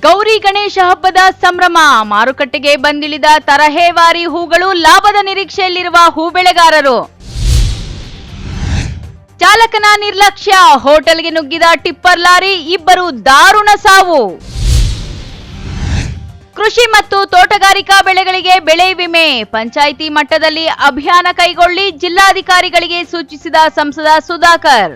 ಗೌರಿ ಗಣೇಶ ಹಬ್ಬದ ಸಂಭ್ರಮ. ಮಾರುಕಟ್ಟೆಗೆ ಬಂದಿಳಿದ ತರಹೇವಾರಿ ಹೂಗಳು, ಲಾಭದ ನಿರೀಕ್ಷೆಯಲ್ಲಿರುವ ಹೂ ಬೆಳೆಗಾರರು. ಚಾಲಕನ ನಿರ್ಲಕ್ಷ್ಯ, ಹೋಟೆಲ್ಗೆ ನುಗ್ಗಿದ ಟಿಪ್ಪರ್ ಲಾರಿ, ಇಬ್ಬರು ದಾರುಣ ಸಾವು. ಕೃಷಿ ಮತ್ತು ತೋಟಗಾರಿಕಾ ಬೆಳೆಗಳಿಗೆ ಬೆಳೆ ವಿಮೆ, ಪಂಚಾಯಿತಿ ಮಟ್ಟದಲ್ಲಿ ಅಭಿಯಾನ ಕೈಗೊಳ್ಳಿ ಜಿಲ್ಲಾಧಿಕಾರಿಗಳಿಗೆ ಸೂಚಿಸಿದ ಸಂಸದ ಸುಧಾಕರ್.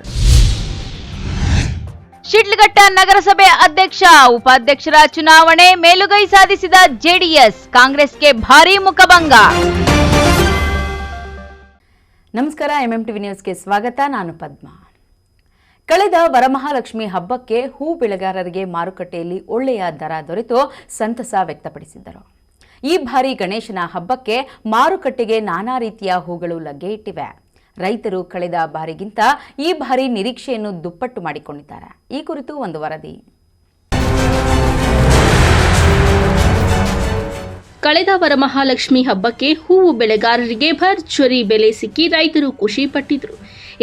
ಶಿಡ್ಲಘಟ್ಟ ನಗರಸಭೆ ಅಧ್ಯಕ್ಷ ಉಪಾಧ್ಯಕ್ಷರ ಚುನಾವಣೆ, ಮೇಲುಗೈ ಸಾಧಿಸಿದ ಜೆಡಿಎಸ್, ಕಾಂಗ್ರೆಸ್ಗೆ ಭಾರೀ ಮುಖಭಂಗ. ನಮಸ್ಕಾರ, ಎಂಎಂಟಿವಿ ನ್ಯೂಸ್ಗೆ ಸ್ವಾಗತ. ನಾನು ಪದ್ಮಾ. ಕಳೆದ ವರಮಹಾಲಕ್ಷ್ಮಿ ಹಬ್ಬಕ್ಕೆ ಹೂ ಬೆಳೆಗಾರರಿಗೆ ಮಾರುಕಟ್ಟೆಯಲ್ಲಿ ಒಳ್ಳೆಯ ದರ ದೊರೆತು ಸಂತಸ ವ್ಯಕ್ತಪಡಿಸಿದ್ದರು. ಈ ಬಾರಿ ಗಣೇಶನ ಹಬ್ಬಕ್ಕೆ ಮಾರುಕಟ್ಟೆಗೆ ನಾನಾ ರೀತಿಯ ಹೂಗಳು ಲಗ್ಗೆ ಇಟ್ಟಿವೆ. ರೈತರು ಕಳೆದ ಬಾರಿಗಿಂತ ಈ ಬಾರಿ ನಿರೀಕ್ಷೆಯನ್ನು ದುಪ್ಪಟ್ಟು ಮಾಡಿಕೊಂಡಿದ್ದಾರೆ. ಈ ಕುರಿತು ಒಂದು ವರದಿ. ಕಳೆದ ವರಮಹಾಲಕ್ಷ್ಮಿ ಹಬ್ಬಕ್ಕೆ ಹೂವು ಬೆಳೆಗಾರರಿಗೆ ಭರ್ಜರಿ ಬೆಲೆ ಸಿಕ್ಕಿ ರೈತರು ಖುಷಿ ಪಟ್ಟಿದ್ರು.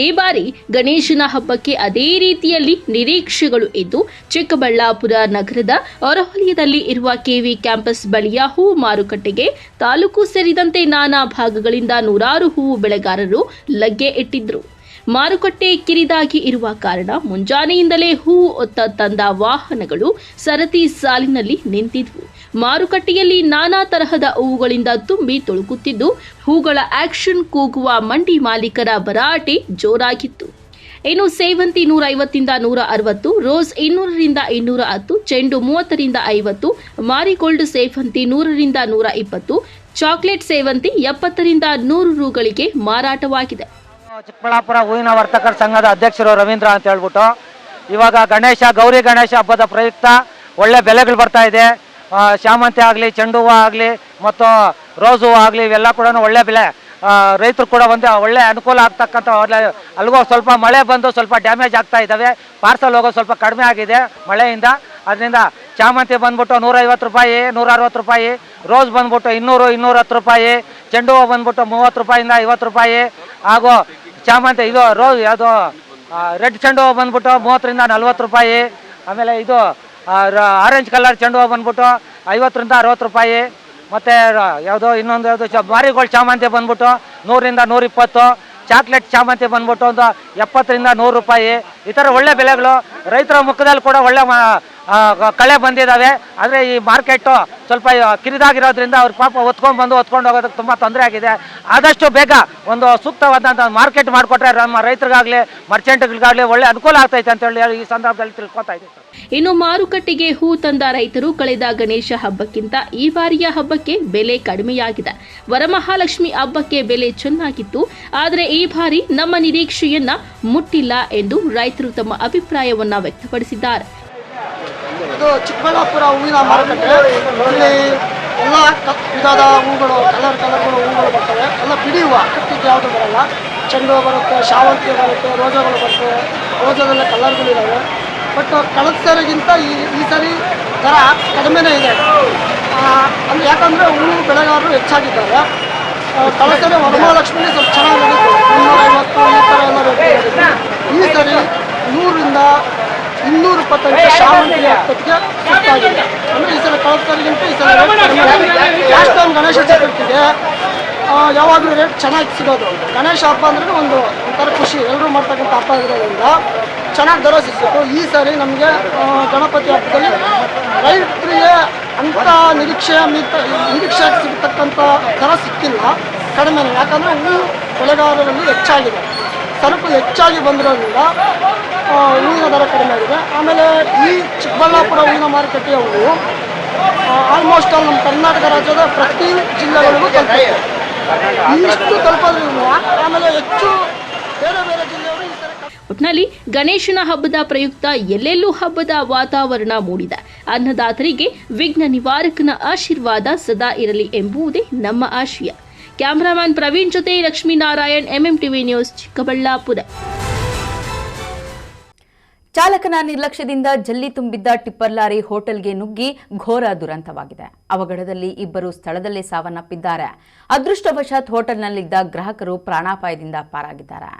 ಈ ಬಾರಿ ಗಣೇಶನ ಹಬ್ಬಕ್ಕೆ ಅದೇ ರೀತಿಯಲ್ಲಿ ನಿರೀಕ್ಷೆಗಳು ಇದ್ದು, ಚಿಕ್ಕಬಳ್ಳಾಪುರ ನಗರದ ಹೊರವಲಯದಲ್ಲಿ ಇರುವ ಕೆವಿ ಕ್ಯಾಂಪಸ್ ಬಳಿಯ ಹೂವು ಮಾರುಕಟ್ಟೆಗೆ ತಾಲೂಕು ಸೇರಿದಂತೆ ನಾನಾ ಭಾಗಗಳಿಂದ ನೂರಾರು ಹೂವು ಬೆಳೆಗಾರರು ಲಗ್ಗೆ ಇಟ್ಟಿದ್ರು. ಮಾರುಕಟ್ಟೆ ಕಿರಿದಾಗಿ ಇರುವ ಕಾರಣ ಮುಂಜಾನೆಯಿಂದಲೇ ಹೂವು ಹೊತ್ತ ತಂದ ವಾಹನಗಳು ಸರತಿ ಸಾಲಿನಲ್ಲಿ ನಿಂತಿದ್ವು. ಮಾರುಕಟ್ಟೆಯಲ್ಲಿ ನಾನಾ ತರಹದ ಹೂವುಗಳಿಂದ ತುಂಬಿ ತುಳುಕುತ್ತಿದ್ದು, ಹೂಗಳ ಆಕ್ಷನ್ ಕೂಗುವ ಮಂಡಿ ಮಾಲೀಕರ ಭರಾಟೆ ಜೋರಾಗಿತ್ತು. ಇನ್ನು ಸೇವಂತಿ 150ರಿಂದ 160, ರೋಸ್ 200ರಿಂದ 210, ಚೆಂಡು 30ರಿಂದ 50, ಮಾರಿಗೋಲ್ಡ್ ಸೇವಂತಿ 100ರಿಂದ 120, ಚಾಕ್ಲೇಟ್ ಸೇವಂತಿ 70ರಿಂದ 100 ರೂಗಳಿಗೆ ಮಾರಾಟವಾಗಿದೆ. ಚಿಕ್ಕಬಳ್ಳಾಪುರ ಹೂವಿನ ವರ್ತಕರ ಸಂಘದ ಅಧ್ಯಕ್ಷರು ರವೀಂದ್ರ ಅಂತ ಹೇಳ್ಬಿಟ್ಟು, ಇವಾಗ ಗೌರಿ ಗಣೇಶ ಹಬ್ಬದ ಪ್ರಯುಕ್ತ ಒಳ್ಳೆ ಬೆಲೆಗಳು ಬರ್ತಾ ಇದೆ. ಶಾಮಂತಿ ಆಗಲಿ, ಚೆಂಡು ಹೂವು ಆಗಲಿ ಮತ್ತು ರೋಸ್ ಹೂವು ಆಗಲಿ, ಇವೆಲ್ಲ ಕೂಡ ಒಳ್ಳೆ ಬೆಲೆ. ರೈತರು ಕೂಡ ಒಂದು ಒಳ್ಳೆ ಅನುಕೂಲ ಆಗ್ತಕ್ಕಂಥ. ಅಲ್ಲಿಗೋ ಸ್ವಲ್ಪ ಮಳೆ ಬಂದು ಸ್ವಲ್ಪ ಡ್ಯಾಮೇಜ್ ಆಗ್ತಾ ಇದ್ದಾವೆ. ಪಾರ್ಸಲ್ ಹೋಗೋದು ಸ್ವಲ್ಪ ಕಡಿಮೆ ಆಗಿದೆ ಮಳೆಯಿಂದ. ಅದರಿಂದ ಶಾಮಂತಿ ಬಂದ್ಬಿಟ್ಟು 150 ರೂಪಾಯಿ, 160 ರೂಪಾಯಿ, ರೋಸ್ ಬಂದ್ಬಿಟ್ಟು 200, 210 ರೂಪಾಯಿ, ಚೆಂಡು ಹೂವು ಬಂದ್ಬಿಟ್ಟು 30 ರೂಪಾಯಿಂದ 50 ರೂಪಾಯಿ, ಹಾಗೂ ಶಾಮಂತಿ ಇದು ರೋಸ್ ಯಾವುದು ರೆಡ್ ಚೆಂಡು ಹೂವು ಬಂದ್ಬಿಟ್ಟು 30ರಿಂದ 40 ರೂಪಾಯಿ. ಆಮೇಲೆ ಇದು ಆರೆಂಜ್ ಕಲರ್ ಚೆಂಡು ಹೂವು ಬಂದ್ಬಿಟ್ಟು 50ರಿಂದ 60 ರೂಪಾಯಿ. ಮತ್ತು ಯಾವುದೋ ಇನ್ನೊಂದು ಯಾವುದು ಮಾರಿಗೋಲ್ಡ್ ಶಾಮಂತಿ ಬಂದ್ಬಿಟ್ಟು 100ರಿಂದ 120, ಚಾಕ್ಲೇಟ್ ಶಾಮಂತಿ ಬಂದ್ಬಿಟ್ಟು ಒಂದು 70ರಿಂದ 100 ರೂಪಾಯಿ. ಈ ಥರ ಒಳ್ಳೆ ಬೆಲೆಗಳು. ರೈತರ ಮುಖದಲ್ಲಿ ಕೂಡ ಒಳ್ಳೆ ಕಳೆ ಬಂದಿದ್ದಾವೆ. ಆದರೆ ಈ ಮಾರ್ಕೆಟು ಸ್ವಲ್ಪ ಕಿರಿದಾಗಿರೋದ್ರಿಂದ ಅವ್ರ ಪಾಪ ಹೊತ್ಕೊಂಡು ಹೋಗೋದಕ್ಕೆ ತುಂಬ ತೊಂದರೆ ಆಗಿದೆ. ಆದಷ್ಟು ಬೇಗ ಒಂದು ಸೂಕ್ತವಾದಂಥ ಮಾರ್ಕೆಟ್ ಮಾಡಿಕೊಟ್ರೆ ನಮ್ಮ ರೈತರಿಗಾಗಲಿ ಮರ್ಚೆಂಟ್ಗಳಿಗಾಗಲಿ ಒಳ್ಳೆ ಅನುಕೂಲ ಆಗ್ತೈತೆ ಅಂತೇಳಿ ಈ ಸಂದರ್ಭದಲ್ಲಿ ತಿಳ್ಕೊತಾ ಇದ್ದೀವಿ. ಇನ್ನು ಮಾರುಕಟ್ಟೆಗೆ ಹೂ ತಂದ ರೈತರು ಕಳೆದ ಗಣೇಶ ಹಬ್ಬಕ್ಕಿಂತ ಈ ಬಾರಿಯ ಹಬ್ಬಕ್ಕೆ ಬೆಲೆ ಕಡಿಮೆಯಾಗಿದೆ. ವರಮಹಾಲಕ್ಷ್ಮಿ ಹಬ್ಬಕ್ಕೆ ಬೆಲೆ ಚೆನ್ನಾಗಿತ್ತು, ಆದರೆ ಈ ಬಾರಿ ನಮ್ಮ ನಿರೀಕ್ಷೆಯನ್ನ ಮುಟ್ಟಿಲ್ಲ ಎಂದು ರೈತರು ತಮ್ಮ ಅಭಿಪ್ರಾಯವನ್ನ ವ್ಯಕ್ತಪಡಿಸಿದ್ದಾರೆ. ಇದು ಚಿಕ್ಕಬಳ್ಳಾಪುರ ಹೂವಿನ ಮಾರುಕಟ್ಟೆ. ಇಲ್ಲಿ ಎಲ್ಲ ವಿಧದ ಹೂಗಳು, ಕಲರ್ಗಳು ಹೂಗಳು ಬರ್ತವೆ. ಎಲ್ಲ ಬಿಡಿ ಹೂವು, ಕಟ್ಟಿಗೆ ಯಾವುದು ಬರಲ್ಲ. ಚೆಂಡು ಹೂವು ಬರುತ್ತೆ, ಶಾವಂತಿ ಬರುತ್ತೆ, ರೋಜಾಗಳು ಬರ್ತವೆ. ರೋಜಾದಲ್ಲೇ ಕಲರ್ಗಳಿದ್ದಾವೆ. ಬಟ್ ಕಳೆದ ಸರಿಗಿಂತ ಈ ಸರಿ ದರ ಕಡಿಮೆನೇ ಇದೆ. ಅಂದರೆ ಯಾಕಂದರೆ ಹೂವು ಬೆಳೆಗಾರರು ಹೆಚ್ಚಾಗಿದ್ದಾರೆ. ಕಳೆದ ಸರಿ ವರಮಹಾಲಕ್ಷ್ಮಿ ಸ್ವಲ್ಪ ಚೆನ್ನಾಗಿ ನಡೀತು, 350 ಈ ಥರ ಎಲ್ಲ ರೇಟ್. ಈ ಸರಿ 100ರಿಂದ 225 ಶಾವಂತಿ ಹತ್ತಕ್ಕೆ ಸುತ್ತಾಗಿದೆ. ಅಂದರೆ ಈ ಸಲ ಕಳೆದ ಸರಿಗಿಂತ ಈ ಸಲ ರೇಟ್ ಕಡಿಮೆ. ಲಾಸ್ಟ್ ಟೈಮ್ ಗಣೇಶ ಚತುರ್ಥಿಗೆ ಯಾವಾಗಲೂ ರೇಟ್ ಚೆನ್ನಾಗಿ ಸಿಗೋದು. ಗಣೇಶ ಹಬ್ಬ ಅಂದ್ರೆ ಒಂಥರ ಖುಷಿ, ಎಲ್ಲರೂ ಮಾಡ್ತಕ್ಕಂಥ ಹಬ್ಬ ಇರೋದ್ರಿಂದ ಚೆನ್ನಾಗಿ ದರ ಸಿಕ್ಕಿತ್ತು. ಈ ಸಾರಿ ನಮಗೆ ಗಣಪತಿ ಹಬ್ಬದಲ್ಲಿ ರೈತರಿಗೆ ಅಂಥ ನಿರೀಕ್ಷೆ ಸಿಗತಕ್ಕಂಥ ದರ ಸಿಕ್ಕಿಲ್ಲ, ಕಡಿಮೆನೇ. ಯಾಕಂದರೆ ಹೂವು ಬೆಳೆಗಾರರಲ್ಲಿ ಹೆಚ್ಚಾಗಿದೆ, ಸರಕು ಹೆಚ್ಚಾಗಿ ಬಂದಿರೋದ್ರಿಂದ ಹೂವಿನ ದರ ಕಡಿಮೆ ಆಗಿದೆ. ಆಮೇಲೆ ಈ ಚಿಕ್ಕಬಳ್ಳಾಪುರ ಹೂವಿನ ಮಾರುಕಟ್ಟೆಯ ಹೂವು ಆಲ್ಮೋಸ್ಟ್ ಆಲ್ ನಮ್ಮ ಕರ್ನಾಟಕ ರಾಜ್ಯದ ಪ್ರತಿ ಜಿಲ್ಲೆಗಳಿಗೂ ತಲುಪಿದೆ. ಇಷ್ಟು ತಲುಪೋದ್ರಿಂದ ಆಮೇಲೆ ಹೆಚ್ಚು ಬೇರೆ ಬೇರೆ ಜಿಲ್ಲೆಯವರು ಈ ಥರ. ಒಟ್ನಲ್ಲಿ ಗಣೇಶನ ಹಬ್ಬದ ಪ್ರಯುಕ್ತ ಎಲ್ಲೆಲ್ಲೂ ಹಬ್ಬದ ವಾತಾವರಣ ಮೂಡಿದೆ. ಅನ್ನದಾತರಿಗೆ ವಿಘ್ನ ನಿವಾರಕನ ಆಶೀರ್ವಾದ ಸದಾ ಇರಲಿ ಎಂಬುದೇ ನಮ್ಮ ಆಶಯ. ಕ್ಯಾಮರಾಮನ್ ಪ್ರವೀಣ್ ಜೊತೆ ಲಕ್ಷ್ಮೀನಾರಾಯಣ್, ಎಂಎಂಟಿವಿ ನ್ಯೂಸ್, ಚಿಕ್ಕಬಳ್ಳಾಪುರ. ಚಾಲಕನ ನಿರ್ಲಕ್ಷ್ಯದಿಂದ ಜಲ್ಲಿ ತುಂಬಿದ್ದ ಟಿಪ್ಪರ್ ಲಾರಿ ಹೋಟೆಲ್ಗೆ ನುಗ್ಗಿ ಘೋರ ದುರಂತವಾಗಿದೆ. ಅವಘಡದಲ್ಲಿ ಇಬ್ಬರು ಸ್ಥಳದಲ್ಲೇ ಸಾವನ್ನಪ್ಪಿದ್ದಾರೆ. ಅದೃಷ್ಟವಶಾತ್ ಹೋಟೆಲ್ನಲ್ಲಿದ್ದ ಗ್ರಾಹಕರು ಪ್ರಾಣಾಪಾಯದಿಂದ ಪಾರಾಗಿದ್ದಾರೆ.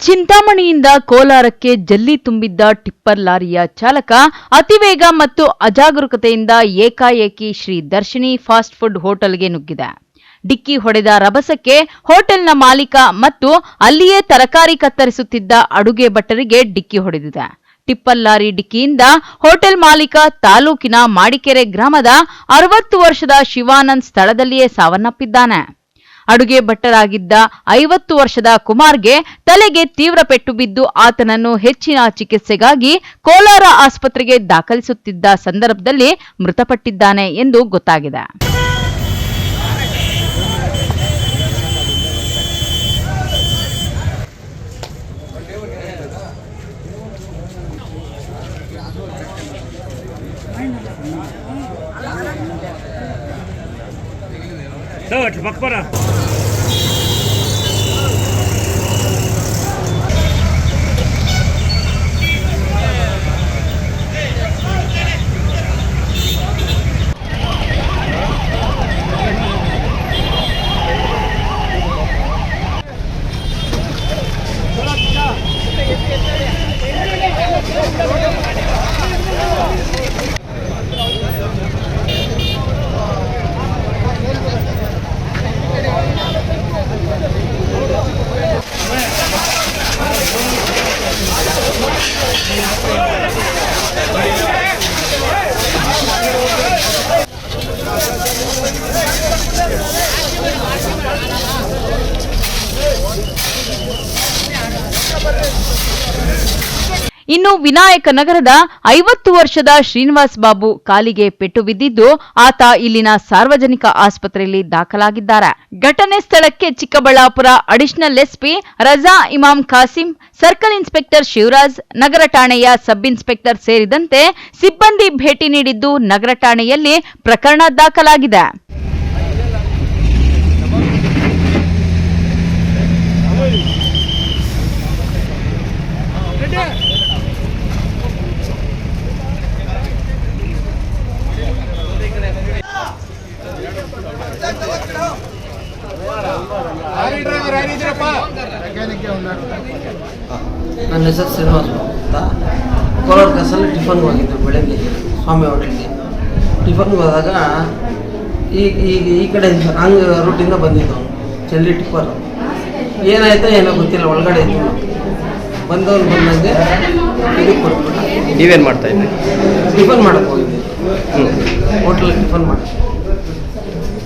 ಚಿಂತಾಮಣಿಯಿಂದ ಕೋಲಾರಕ್ಕೆ ಜಲ್ಲಿ ತುಂಬಿದ್ದ ಟಿಪ್ಪರ್ ಲಾರಿಯ ಚಾಲಕ ಅತಿವೇಗ ಮತ್ತು ಅಜಾಗರೂಕತೆಯಿಂದ ಏಕಾಏಕಿ ಶ್ರೀ ದರ್ಶಿನಿ ಫಾಸ್ಟ್ ಫುಡ್ ಹೋಟೆಲ್ಗೆ ನುಗ್ಗಿದೆ. ಡಿಕ್ಕಿ ಹೊಡೆದ ರಭಸಕ್ಕೆ ಹೋಟೆಲ್ನ ಮಾಲೀಕ ಮತ್ತು ಅಲ್ಲಿಯೇ ತರಕಾರಿ ಕತ್ತರಿಸುತ್ತಿದ್ದ ಅಡುಗೆ ಭಟ್ಟರಿಗೆ ಡಿಕ್ಕಿ ಹೊಡೆದಿದೆ. ಟಿಪ್ಪರ್ ಲಾರಿ ಡಿಕ್ಕಿಯಿಂದ ಹೋಟೆಲ್ ಮಾಲೀಕ ತಾಲೂಕಿನ ಮಾಡಿಕೆರೆ ಗ್ರಾಮದ 60 ವರ್ಷದ ಶಿವಾನಂದ್ ಸ್ಥಳದಲ್ಲಿಯೇ ಸಾವನ್ನಪ್ಪಿದ್ದಾನೆ. ಅಡುಗೆ ಭಟ್ಟರಾಗಿದ್ದ 50 ವರ್ಷದ ಕುಮಾರ್ಗೆ ತಲೆಗೆ ತೀವ್ರ ಪೆಟ್ಟು ಬಿದ್ದು ಆತನನ್ನು ಹೆಚ್ಚಿನ ಚಿಕಿತ್ಸೆಗಾಗಿ ಕೋಲಾರ ಆಸ್ಪತ್ರೆಗೆ ದಾಖಲಿಸುತ್ತಿದ್ದ ಸಂದರ್ಭದಲ್ಲಿ ಮೃತಪಟ್ಟಿದ್ದಾನೆ ಎಂದು ಗೊತ್ತಾಗಿದೆ. ಇನ್ನು ವಿನಾಯಕ ನಗರದ 50 ವರ್ಷದ ಶ್ರೀನಿವಾಸ್ ಬಾಬು ಕಾಲಿಗೆ ಪೆಟ್ಟು ಬಿದ್ದಿದ್ದು ಆತ ಇಲ್ಲಿನ ಸಾರ್ವಜನಿಕ ಆಸ್ಪತ್ರೆಯಲ್ಲಿ ದಾಖಲಾಗಿದ್ದಾರೆ. ಘಟನೆ ಸ್ಥಳಕ್ಕೆ ಚಿಕ್ಕಬಳ್ಳಾಪುರ ಅಡಿಷನಲ್ ಎಸ್ಪಿ ರಜಾ ಇಮಾಂ ಖಾಸಿಂ, ಸರ್ಕಲ್ ಇನ್ಸ್ಪೆಕ್ಟರ್ ಶಿವರಾಜ್, ನಗರ ಠಾಣೆಯ ಸಬ್ ಇನ್ಸ್ಪೆಕ್ಟರ್ ಸೇರಿದಂತೆ ಸಿಬ್ಬಂದಿ ಭೇಟಿ ನೀಡಿದ್ದು ನಗರ ಠಾಣೆಯಲ್ಲಿ ಪ್ರಕರಣ ದಾಖಲಾಗಿದೆ. ನನ್ನ ಹೆಸರು ಶ್ರೀನಿವಾಸ್ ಅಂತ. ಕೋಲಾರ ಕ್ಲಾಸಲ್ಲಿ ಟಿಫನ್ಗೆ ಹೋಗಿದ್ದು ಬೆಳಗ್ಗೆ ಸ್ವಾಮಿ ಹೋಟೆಲ್ಗೆ. ಟಿಫನ್ಗೆ ಹೋದಾಗ ಈ ಕಡೆ ರಾಂಗ್ ರೂಟಿಂದ ಬಂದಿದ್ದು ಜಲ್ಲಿ ಟಿಪ್ಪರ್. ಏನಾಯ್ತೋ ಏನೋ ಗೊತ್ತಿಲ್ಲ, ಒಳಗಡೆ ಇದ್ದು ಬಂದವ್ರು ಬಂದಂಗೆ ಇದಕ್ಕೆ ಕೊಟ್ಬಿಟ್ಟ. ನೀವೇನು ಮಾಡ್ತಾ ಇದ್ರಿ? ಟಿಫನ್ ಮಾಡೋಕ್ಕೆ ಹೋಗಿದ್ದೆ ಹೋಟ್ಲಿಗೆ.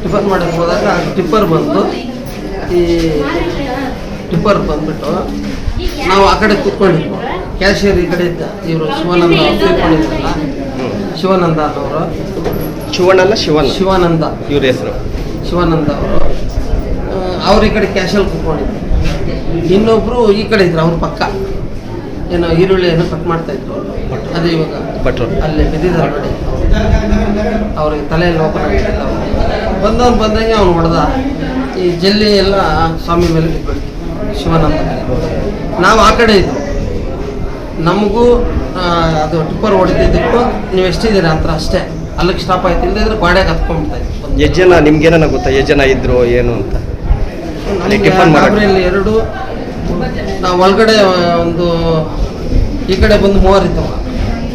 ಟಿಫನ್ ಮಾಡೋಕ್ಕೆ ಹೋದಾಗ ಟಿಪ್ಪರ್ ಬಂತು. ಈ ಟಿಪ್ಪರ್ ಬಂದ್ಬಿಟ್ಟು ನಾವು ಆ ಕಡೆ ಕೂತ್ಕೊಂಡಿದ್ವಿ. ಕ್ಯಾಶಿಯರ್ ಈ ಕಡೆ ಇದ್ದ. ಇವರು ಶಿವಾನಂದ ಕೂತ್ಕೊಂಡಿದ್ರಲ್ಲ, ಶಿವಾನಂದ ಅನ್ನೋರು. ಶಿವಾನಂದ ಇವ್ರ ಹೆಸರು ಶಿವಾನಂದ ಅವ್ರು ಈ ಕಡೆ ಕ್ಯಾಶಲ್ಲಿ ಕೂತ್ಕೊಂಡಿದ್ರು. ಇನ್ನೊಬ್ರು ಈ ಕಡೆ ಇದ್ರು, ಅವ್ರ ಪಕ್ಕ ಏನೋ ಈರುಳ್ಳಿ ಏನೋ ಕಟ್ ಮಾಡ್ತಾ ಇದ್ರು. ಅದೇ ಇವಾಗ ಭಟ್ರು ಅಲ್ಲೇ ಬಿದ್ದಿದ್ದಾರೆ ನೋಡಿ. ಅವ್ರಿಗೆ ತಲೆಯಲ್ಲಿ ಓಪನ್ ಆಗಿಲ್ಲ. ಬಂದವ್ನು ಬಂದಂಗೆ ಅವ್ನು ಹೊಡೆದ. ಈ ಜಲ್ಲಿ ಎಲ್ಲ ಸ್ವಾಮಿ ಮೇಲೆ ಬಿಟ್ಬಿಟ್ಟು ಶಿವಾನಂದ. ನಾವು ಆ ಕಡೆ ಇದ್ವು. ನಮಗೂ ಅದು ಟಿಪ್ಪರ್ ಹೊಡೆದಿದ್ದಕ್ಕೂ ನೀವು ಎಷ್ಟಿದ್ದೀರಾ ಅಂತ ಅಷ್ಟೇ. ಅಲ್ಲಿಗೆ ಸ್ಟಾಪ್ ಆಯ್ತು. ಇಲ್ಲದಿದ್ರೆ ಗಾಡಿಯಾಗ ಹತ್ಕೊಂಡ್ಬಿಡ್ತಾ ಇತ್ತು. ಎಷ್ಟು ಜನ ನಿಮ್ಗೇನ ಗೊತ್ತಾ? ಎಷ್ಟು ಜನ ಇದ್ರು ಏನು ಅಂತ? ಗಾಬರಿಯಲ್ಲಿ 2, ನಾವು ಒಳಗಡೆ ಒಂದು ಈ ಕಡೆ ಬಂದು 3 ಇದ್ದವ.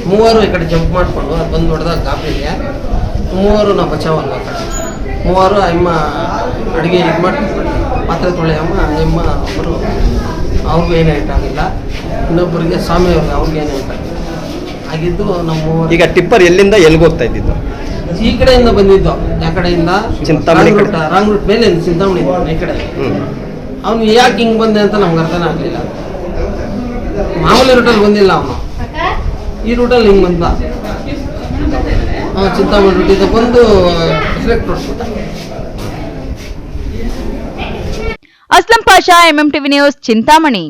3 ಈ ಕಡೆ ಜಂಪ್ ಮಾಡಿಕೊಂಡು ಅದು ಬಂದು ಹೊಡೆದಾಗ ಗಾಬರಿಗೆ 3 ನಾವು ಬಚಾವಲ್ಲ. ಆ ಕಡೆ 3 ಅಮ್ಮ ಅಡುಗೆ ಇದು ಮಾಡಿ ಪಾತ್ರೆ ತೊಳೆ ಅಮ್ಮ ಒಬ್ಬರು ಅವ್ರಿಗೂ ಏನೂ ಏಟಾಗಿಲ್ಲ. ಇನ್ನೊಬ್ಬರಿಗೆ ಸ್ವಾಮಿಯವ್ರಿಗೆ ಅವ್ರಿಗೆ ಏನೂ ಏಟಾಗಿಲ್ಲ ಆಗಿದ್ದು. ನಮ್ಮ ಈಗ ಟಿಪ್ಪರ್ ಎಲ್ಲಿಂದ ಎಲ್ಲಿಗೆ ಹೋಗ್ತಾ ಇದ್ದಿದ್ದು? ಈ ಕಡೆಯಿಂದ ಬಂದಿದ್ದು. ಆ ಕಡೆಯಿಂದ ಚಿಂತಾಮಣಿ ರಾಂಗ್ ರೂಟ್ ಮೇಲೆ ಚಿಂತಾಮಣಿ ಈ ಕಡೆ. ಅವನು ಯಾಕೆ ಹಿಂಗೆ ಬಂದೆ ಅಂತ ನಮ್ಗೆ ಅರ್ಥನೇ ಆಗಲಿಲ್ಲ. ಮಾಮೂಲಿ ರೂಟಲ್ಲಿ ಬಂದಿಲ್ಲ ಅವನು, ಈ ರೂಟಲ್ಲಿ ಹಿಂಗೆ ಬಂದ. ಚಿಂತಾಮಣಿ ರೂಟಿಂದ ಬಂದು ರಿಫ್ಲೆಕ್ಟ್ ಹೊಡ್ಸ್ಬಿಟ್ಟ. Aslam Pasha, MMTV news, Chintamani.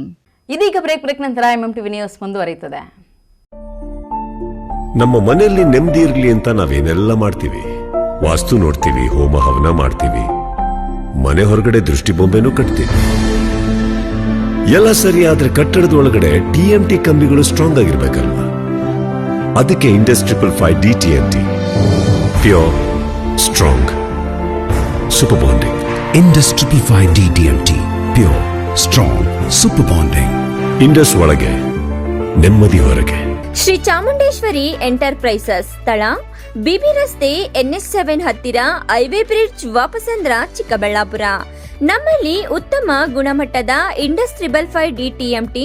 ಇದೀಗ ಬ್ರೇಕ್ ನಂತರ ಎಂಎಂಟಿವಿ ನ್ಯೂಸ್ ಮುಂದುವರಿಯುತ್ತದೆ. ನಮ್ಮ ಮನೆಯಲ್ಲಿ ನೆಮ್ಮದಿ ಇರಲಿ ಅಂತ ನಾವೇನೆಲ್ಲ ಮಾಡ್ತೀವಿ. ವಾಸ್ತು ನೋಡ್ತೀವಿ, ಹೋಮ ಹವನ ಮಾಡ್ತೀವಿ, ಮನೆ ಹೊರಗಡೆ ದೃಷ್ಟಿ ಬೊಂಬೆನೂ ಕಟ್ತೀವಿ. ಎಲ್ಲ ಸರಿ, ಆದ್ರೆ ಕಟ್ಟಡದ ಒಳಗಡೆ TMT ಕಂಬಿಗಳು ಸ್ಟ್ರಾಂಗ್ ಆಗಿರ್ಬೇಕಲ್ವಾ? ಅದಕ್ಕೆ Indus 555 DTMT, pure, strong, super bonding. Indus 555 DTMT, pure, strong, super bonding. Indus ಒಳಗೆ ನೆಮ್ಮದಿ ಹೊರಗೆ. ಶ್ರೀ ಚಾಮುಂಡೇಶ್ವರಿ ಎಂಟರ್ಪ್ರೈಸಸ್ ಸ್ಥಳ ಬಿಬಿ ರಸ್ತೆ NH7 ಹತ್ತಿರ ಹೈವೇ ಬ್ರಿಡ್ಜ್ ವಾಪಸಂದ್ರ ಚಿಕ್ಕಬಳ್ಳಾಪುರ. ನಮ್ಮಲ್ಲಿ ಉತ್ತಮ ಗುಣಮಟ್ಟದ Indus 555D TMT,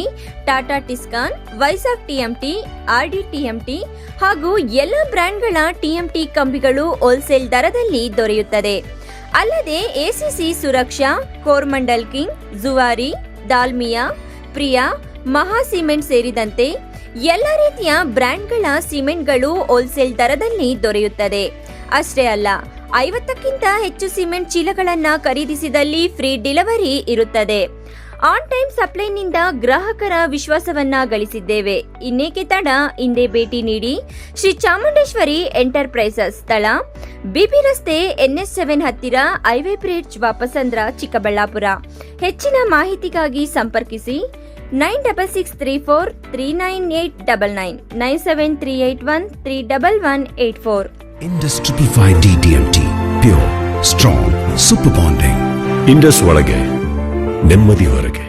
Tata Tiscon, Vizag TMT, RD TMT ಹಾಗೂ ಎಲ್ಲ ಬ್ರ್ಯಾಂಡ್ಗಳ TMT ಕಂಬಿಗಳು ಹೋಲ್ಸೇಲ್ ದರದಲ್ಲಿ ದೊರೆಯುತ್ತದೆ. ಅಲ್ಲದೆ ACC ಸುರಕ್ಷಾ, ಕೋರ್ಮಂಡಲ್ ಕಿಂಗ್, ಜುವಾರಿ, ದಾಲ್ಮಿಯಾ, ಪ್ರಿಯಾ, ಮಹಾ ಸಿಮೆಂಟ್ ಸೇರಿದಂತೆ ಎಲ್ಲ ರೀತಿಯ ಬ್ರ್ಯಾಂಡ್ಗಳ ಸಿಮೆಂಟ್ಗಳು ಹೋಲ್ಸೇಲ್ ದರದಲ್ಲಿ ದೊರೆಯುತ್ತದೆ. ಅಷ್ಟೇ ಅಲ್ಲ, 50ಕ್ಕಿಂತ ಹೆಚ್ಚು ಸಿಮೆಂಟ್ ಚೀಲಗಳನ್ನು ಖರೀದಿಸಿದಲ್ಲಿ ಫ್ರೀ ಡೆಲಿವರಿ ಇರುತ್ತದೆ. ಆನ್ ಟೈಮ್ ಸಪ್ಲೈನಿಂದ ಗ್ರಾಹಕರ ವಿಶ್ವಾಸವನ್ನ ಗಳಿಸಿದ್ದೇವೆ. ಇನ್ನೇಕೆ ತಡ, ಹಿಂದೆ ಭೇಟಿ ನೀಡಿ. ಶ್ರೀ ಚಾಮುಂಡೇಶ್ವರಿ ಎಂಟರ್ಪ್ರೈಸಸ್ ಸ್ಥಳ ಬಿಬಿ ರಸ್ತೆ NH7 ಹತ್ತಿರ ಹೈವೇ ಬ್ರಿಡ್ಜ್ ವಾಪಸಂದ್ರ ಚಿಕ್ಕಬಳ್ಳಾಪುರ. ಹೆಚ್ಚಿನ ಮಾಹಿತಿಗಾಗಿ ಸಂಪರ್ಕಿಸಿ 9663439899 9738131184. Indus 555D TMT, pure, strong, super bonding. Indus ಒಳಗೆ ನೆಮ್ಮದಿ ಹೊರಗೆ.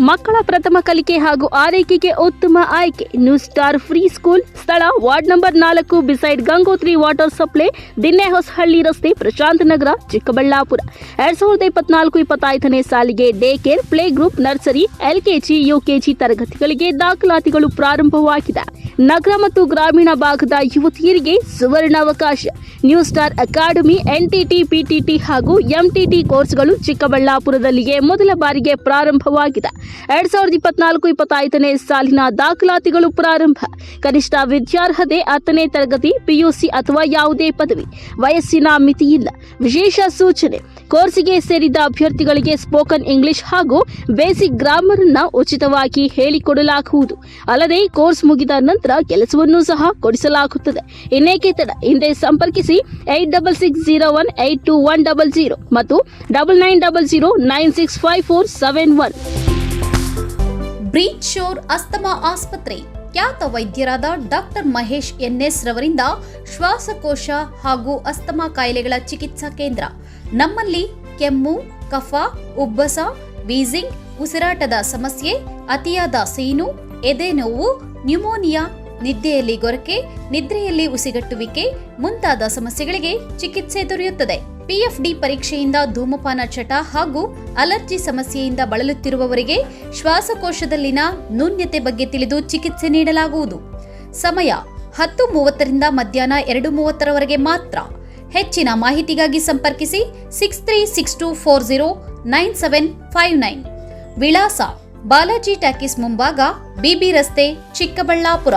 ಮಕ್ಕಳ ಪ್ರಥಮ ಕಲಿಕೆ ಹಾಗೂ ಆರೈಕೆಗೆ ಉತ್ತಮ ಆಯ್ಕೆ ನ್ಯೂ ಸ್ಟಾರ್ ಫ್ರೀ ಸ್ಕೂಲ್. ಸ್ಥಳ ward number 4 beside Gangotri water supply, Dinnehosahalli ರಸ್ತೆ, ಪ್ರಶಾಂತ್ ನಗರ, ಚಿಕ್ಕಬಳ್ಳಾಪುರ. 2024-25ನೇ ಸಾಲಿಗೆ day care, play group, nursery, LKG, UKG ತರಗತಿಗಳಿಗೆ ದಾಖಲಾತಿಗಳು ಪ್ರಾರಂಭವಾಗಿದೆ. ನಗರ ಮತ್ತು ಗ್ರಾಮೀಣ ಭಾಗದ ಯುವತಿಯರಿಗೆ ಸುವರ್ಣಾವಕಾಶ. New star academy NTT, PTT ಹಾಗೂ MTT ಕೋರ್ಸ್ಗಳು ಚಿಕ್ಕಬಳ್ಳಾಪುರದಲ್ಲಿಯೇ ಮೊದಲ ಬಾರಿಗೆ ಪ್ರಾರಂಭವಾಗಿದೆ. 2024-25ನೇ ಸಾಲಿನ ದಾಖಲಾತಿಗಳು ಪ್ರಾರಂಭ. ಕನಿಷ್ಠ ವಿದ್ಯಾರ್ಹತೆ 10ನೇ ತರಗತಿ, PUC ಅಥವಾ ಯಾವುದೇ ಪದವಿ. ವಯಸ್ಸಿನ ಮಿತಿಯಿಲ್ಲ. ವಿಶೇಷ ಸೂಚನೆ: ಕೋರ್ಸಿಗೆ ಸೇರಿದ ಅಭ್ಯರ್ಥಿಗಳಿಗೆ ಸ್ಪೋಕನ್ ಇಂಗ್ಲಿಷ್ ಹಾಗೂ ಬೇಸಿಕ್ ಗ್ರಾಮರ್ ಅನ್ನು ಉಚಿತವಾಗಿ ಹೇಳಿಕೊಡಲಾಗುವುದು. ಅಲ್ಲದೆ ಕೋರ್ಸ್ ಮುಗಿದ ನಂತರ ಕೆಲಸವನ್ನು ಸಹ ಕೊಡಿಸಲಾಗುತ್ತದೆ. ಇನ್ನೇಕೆ ತಡ, ಹಿಂದೆ ಸಂಪರ್ಕಿಸಿ 8660182100 ಮತ್ತು 9900965471. ಬ್ರೀಚ್ ಶೋರ್ ಅಸ್ತಮಾ ಆಸ್ಪತ್ರೆ ಖ್ಯಾತ ವೈದ್ಯರಾದ ಡಾಕ್ಟರ್ ಮಹೇಶ್ NS ರವರಿಂದ ಶ್ವಾಸಕೋಶ ಹಾಗೂ ಅಸ್ತಮಾ ಕಾಯಿಲೆಗಳ ಚಿಕಿತ್ಸಾ ಕೇಂದ್ರ. ನಮ್ಮಲ್ಲಿ ಕೆಮ್ಮು, ಕಫ, ಉಬ್ಬಸ, ವೀಸಿಂಗ್, ಉಸಿರಾಟದ ಸಮಸ್ಯೆ, ಅತಿಯಾದ ಸೀನು, ಎದೆ ನೋವು, ನ್ಯೂಮೋನಿಯಾ, ನಿದ್ದೆಯಲ್ಲಿ ಗೊರಕೆ, ನಿದ್ರೆಯಲ್ಲಿ ಉಸಿಗಟ್ಟುವಿಕೆ ಮುಂತಾದ ಸಮಸ್ಯೆಗಳಿಗೆ ಚಿಕಿತ್ಸೆ ದೊರೆಯುತ್ತದೆ. PFD ಪರೀಕ್ಷೆಯಿಂದ ಧೂಮಪಾನ ಚಟ ಹಾಗೂ ಅಲರ್ಜಿ ಸಮಸ್ಯೆಯಿಂದ ಬಳಲುತ್ತಿರುವವರಿಗೆ ಶ್ವಾಸಕೋಶದಲ್ಲಿನ ನ್ಯೂನ್ಯತೆ ಬಗ್ಗೆ ತಿಳಿದು ಚಿಕಿತ್ಸೆ ನೀಡಲಾಗುವುದು. ಸಮಯ 10:30ರಿಂದ ಮಧ್ಯಾಹ್ನ 2:30ರವರೆಗೆ ಮಾತ್ರ. ಹೆಚ್ಚಿನ ಮಾಹಿತಿಗಾಗಿ ಸಂಪರ್ಕಿಸಿ 6362409759. ವಿಳಾಸ: ಬಾಲಾಜಿ ಟಾಕೀಸ್ ಮುಂಭಾಗ, BB ರಸ್ತೆ, ಚಿಕ್ಕಬಳ್ಳಾಪುರ.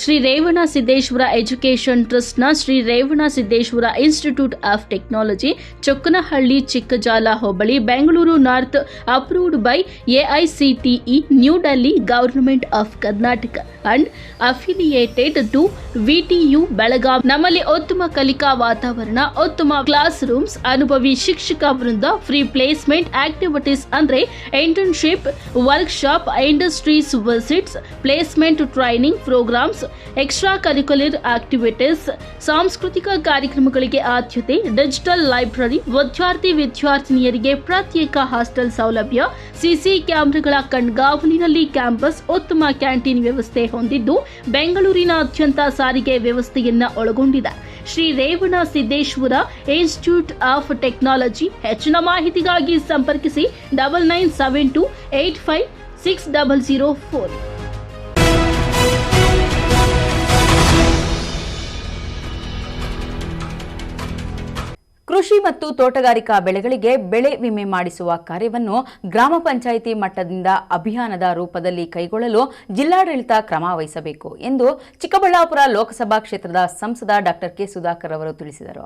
ಶ್ರೀ ರೇವಣ ಸಿದ್ದೇಶ್ವರ ಎಜುಕೇಷನ್ ಟ್ರಸ್ಟ್ನ Shri Revana Siddeshwara institute of technology, Chokkanahalli, Chikkajala ಹೋಬಳಿ, Bengaluru north, approved by AICTE, new Delhi, government of Karnataka and affiliated to VTU, Belgaum. ನಮ್ಮಲ್ಲಿ ಉತ್ತಮ ಕಲಿಕಾ ವಾತಾವರಣ, ಉತ್ತಮ ಕ್ಲಾಸ್ ರೂಮ್ಸ್, ಅನುಭವಿ ಶಿಕ್ಷಕ ವೃಂದ, ಫ್ರೀ ಪ್ಲೇಸ್ಮೆಂಟ್ ಆಕ್ಟಿವಿಟೀಸ್ ಅಂದ್ರೆ internship, workshop, industries visits, placement training programmes, extra curricular activities, ಸಾಂಸ್ಕೃತಿಕ ಕಾರ್ಯಕ್ರಮಗಳಿಗೆ ಆದ್ಯತೆ, ಡಿಜಿಟಲ್ ಲೈಬ್ರರಿ, ವಿದ್ಯಾರ್ಥಿನಿಯರಿಗೆ ಪ್ರತ್ಯೇಕ ಹಾಸ್ಟೆಲ್ ಸೌಲಭ್ಯ, CC ಕ್ಯಾಮೆರಾಗಳ ಕಣ್ಗಾವಲಿನಲ್ಲಿ ಕ್ಯಾಂಪಸ್, ಉತ್ತಮ ಕ್ಯಾಂಟೀನ್ ವ್ಯವಸ್ಥೆ ಹೊಂದಿದ್ದು ಬೆಂಗಳೂರಿನಾದ್ಯಂತ ಸಾರಿಗೆ ವ್ಯವಸ್ಥೆಯನ್ನ ಒಳಗೊಂಡಿದೆ. Shri Revana Siddeshwara institute of technology. ಹೆಚ್ಚಿನ ಮಾಹಿತಿಗಾಗಿ ಸಂಪರ್ಕಿಸಿ 9972856004. ಕೃಷಿ ಮತ್ತು ತೋಟಗಾರಿಕಾ ಬೆಳೆಗಳಿಗೆ ಬೆಳೆ ವಿಮೆ ಮಾಡಿಸುವ ಕಾರ್ಯವನ್ನು ಗ್ರಾಮ ಪಂಚಾಯಿತಿ ಮಟ್ಟದಿಂದ ಅಭಿಯಾನದ ರೂಪದಲ್ಲಿ ಕೈಗೊಳ್ಳಲು ಜಿಲ್ಲಾಡಳಿತ ಕ್ರಮ ವಹಿಸಬೇಕು ಎಂದು ಚಿಕ್ಕಬಳ್ಳಾಪುರ ಲೋಕಸಭಾ ಕ್ಷೇತ್ರದ ಸಂಸದ ಡಾಕ್ಟರ್ ಕೆ ಸುಧಾಕರ್ ಅವರು ತಿಳಿಸಿದರು.